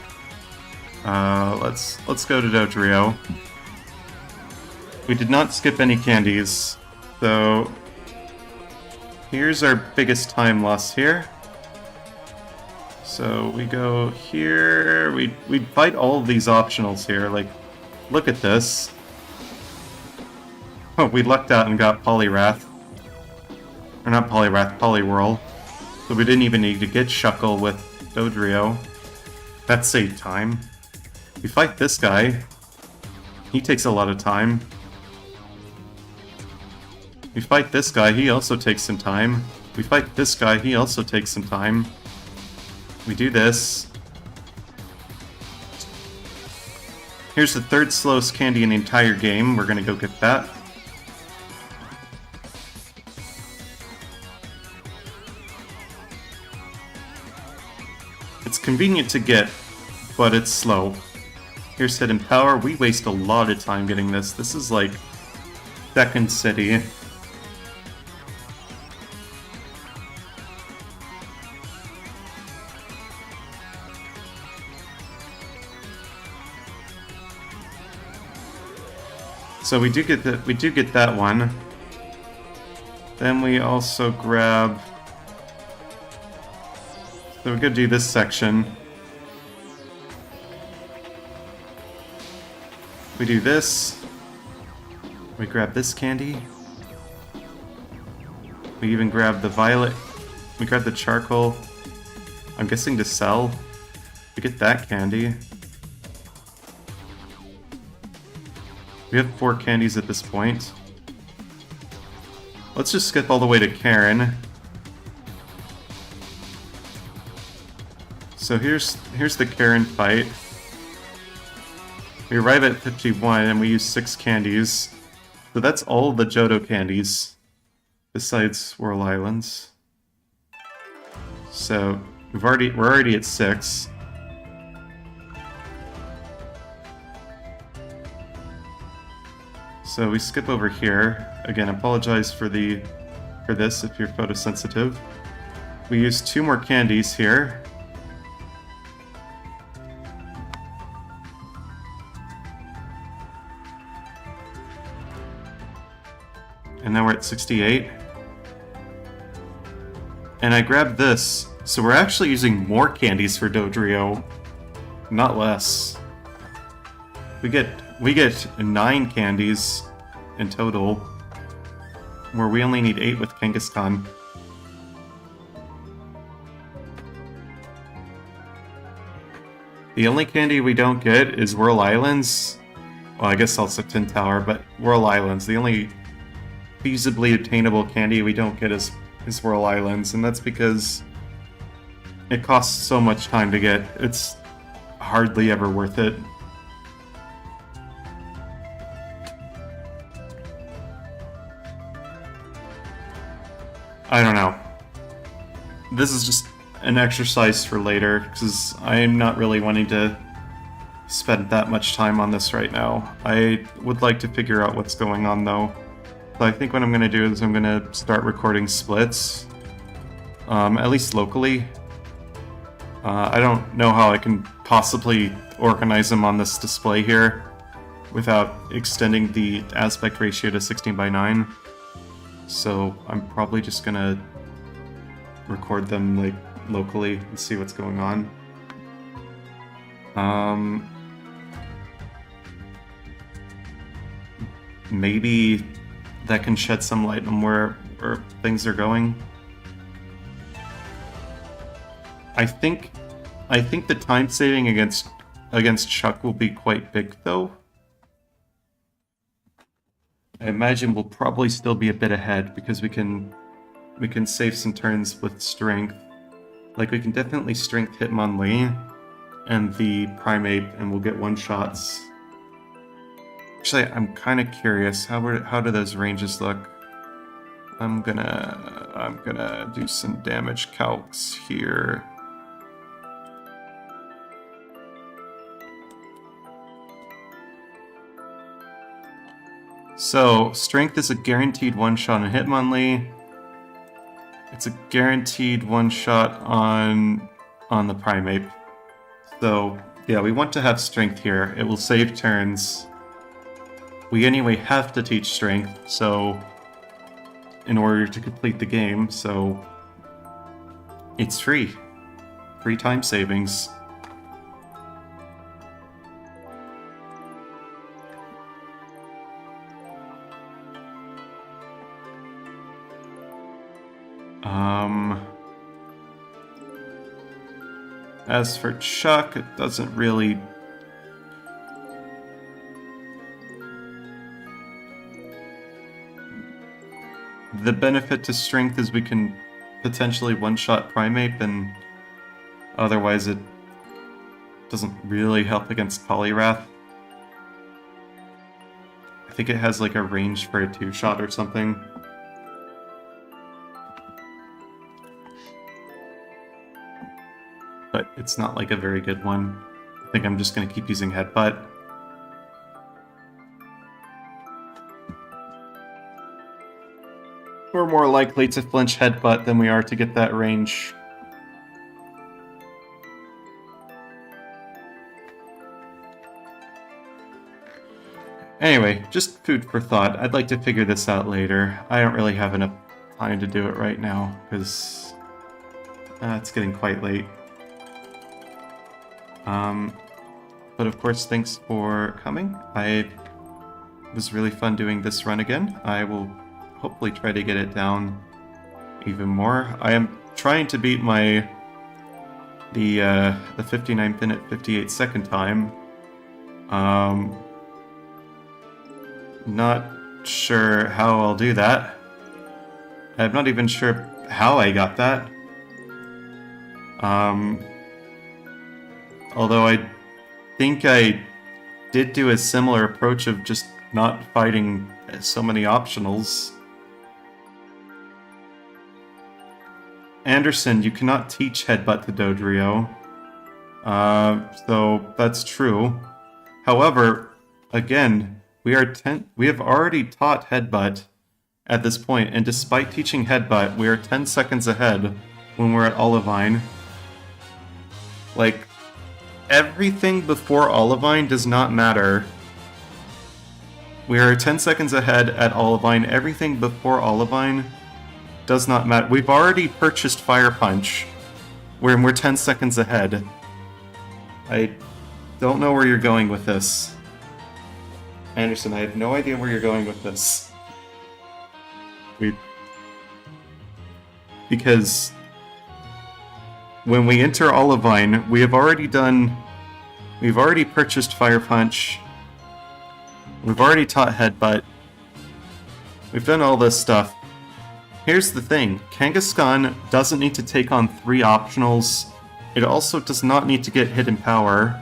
Let's go to Dodrio. We did not skip any candies, so here's our biggest time loss here. So we go here, we fight all of these optionals here, like, look at this. Oh, we lucked out and got Poliwrath. Or not Poliwrath, Poliwhirl. So we didn't even need to get Shuckle with Dodrio. That saved time. We fight this guy. He takes a lot of time. We fight this guy, he also takes some time. We fight this guy, he also takes some time. We do this. Here's the third slowest candy in the entire game. We're gonna go get that. It's convenient to get, but it's slow. Here's Hidden Power. We waste a lot of time getting this. This is like second city. So we do get that one. Then we also grab. So we're gonna do this section. We do this. We grab this candy. We even grab the violet. We grab the charcoal. I'm guessing to sell. We get that candy. We have 4 candies at this point. Let's just skip all the way to Karen. So here's the Karen fight. We arrive at 51 and we use 6 candies. So that's all the Johto candies, besides Whirl Islands. So we're already at 6. So we skip over here. Again, apologize for this if you're photosensitive. We use 2 more candies here. And now we're at 68. And I grabbed this, so we're actually using more candies for Dodrio, not less. We get 9 candies in total, where we only need 8 with Kangaskhan. The only candy we don't get is Whirl Islands. Well, I guess also Tin Tower, but Whirl Islands. The only feasibly obtainable candy we don't get is Whirl Islands, and that's because it costs so much time to get. It's hardly ever worth it. I don't know. This is just an exercise for later, because I'm not really wanting to spend that much time on this right now. I would like to figure out what's going on, though. So I think what I'm going to do is I'm going to start recording splits, at least locally. I don't know how I can possibly organize them on this display here without extending the aspect ratio to 16:9. So I'm probably just gonna record them like locally and see what's going on. Maybe that can shed some light on where things are going. I think the time saving against Chuck will be quite big, though. I imagine we'll probably still be a bit ahead because we can save some turns with strength. Like, we can definitely strength Hitmonlee and the Primeape, and we'll get one-shots. Actually, I'm kind of curious. How do those ranges look? I'm gonna do some damage calcs here. So, strength is a guaranteed one-shot on Hitmonlee. It's a guaranteed one-shot on the Primate. So, yeah, we want to have strength here. It will save turns. We anyway have to teach strength, so in order to complete the game, so it's free. Free time savings. As for Chuck, it doesn't really... The benefit to strength is we can potentially one-shot Primate, and otherwise it doesn't really help against Poliwrath. I think it has like a range for a two-shot or something. But it's not like a very good one. I think I'm just going to keep using Headbutt. We're more likely to flinch Headbutt than we are to get that range. Anyway, just food for thought. I'd like to figure this out later. I don't really have enough time to do it right now, because it's getting quite late. But of course, thanks for coming. It was really fun doing this run again. I will hopefully try to get it down even more. I am trying to beat the 59-minute, 58-second time. Not sure how I'll do that. I'm not even sure how I got that. Although I think I did do a similar approach of just not fighting so many optionals. Anderson, you cannot teach Headbutt to Dodrio. So that's true. However, again, we have already taught Headbutt at this point, and despite teaching Headbutt, we are 10 seconds ahead when we're at Olivine. Like, everything before Olivine does not matter. We are 10 seconds ahead at Olivine. Everything before Olivine does not matter. We've already purchased Fire Punch, where we're 10 seconds ahead. I don't know where you're going with this. Anderson, I have no idea where you're going with this. Because when we enter Olivine, we've already purchased Fire Punch. We've already taught Headbutt. We've done all this stuff. Here's the thing. Kangaskhan doesn't need to take on 3 optionals. It also does not need to get Hidden Power.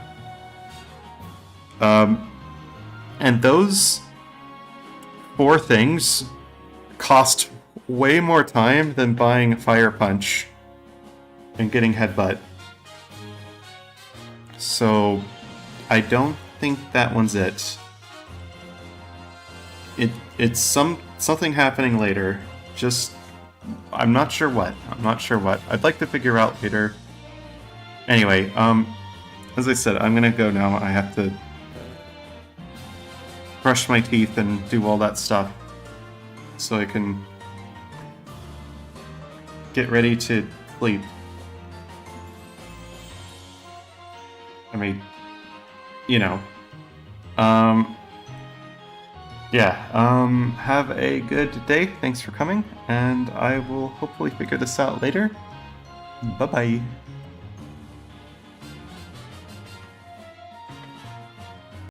And those 4 things cost way more time than buying Fire Punch and getting Headbutt. So I don't think that one's it. It's something happening later. Just I'm not sure what. I'd like to figure out later. Anyway, as I said, I'm gonna go now. I have to brush my teeth and do all that stuff so I can get ready to sleep. I mean, you know. Have a good day. Thanks for coming, and I will hopefully figure this out later. Bye-bye.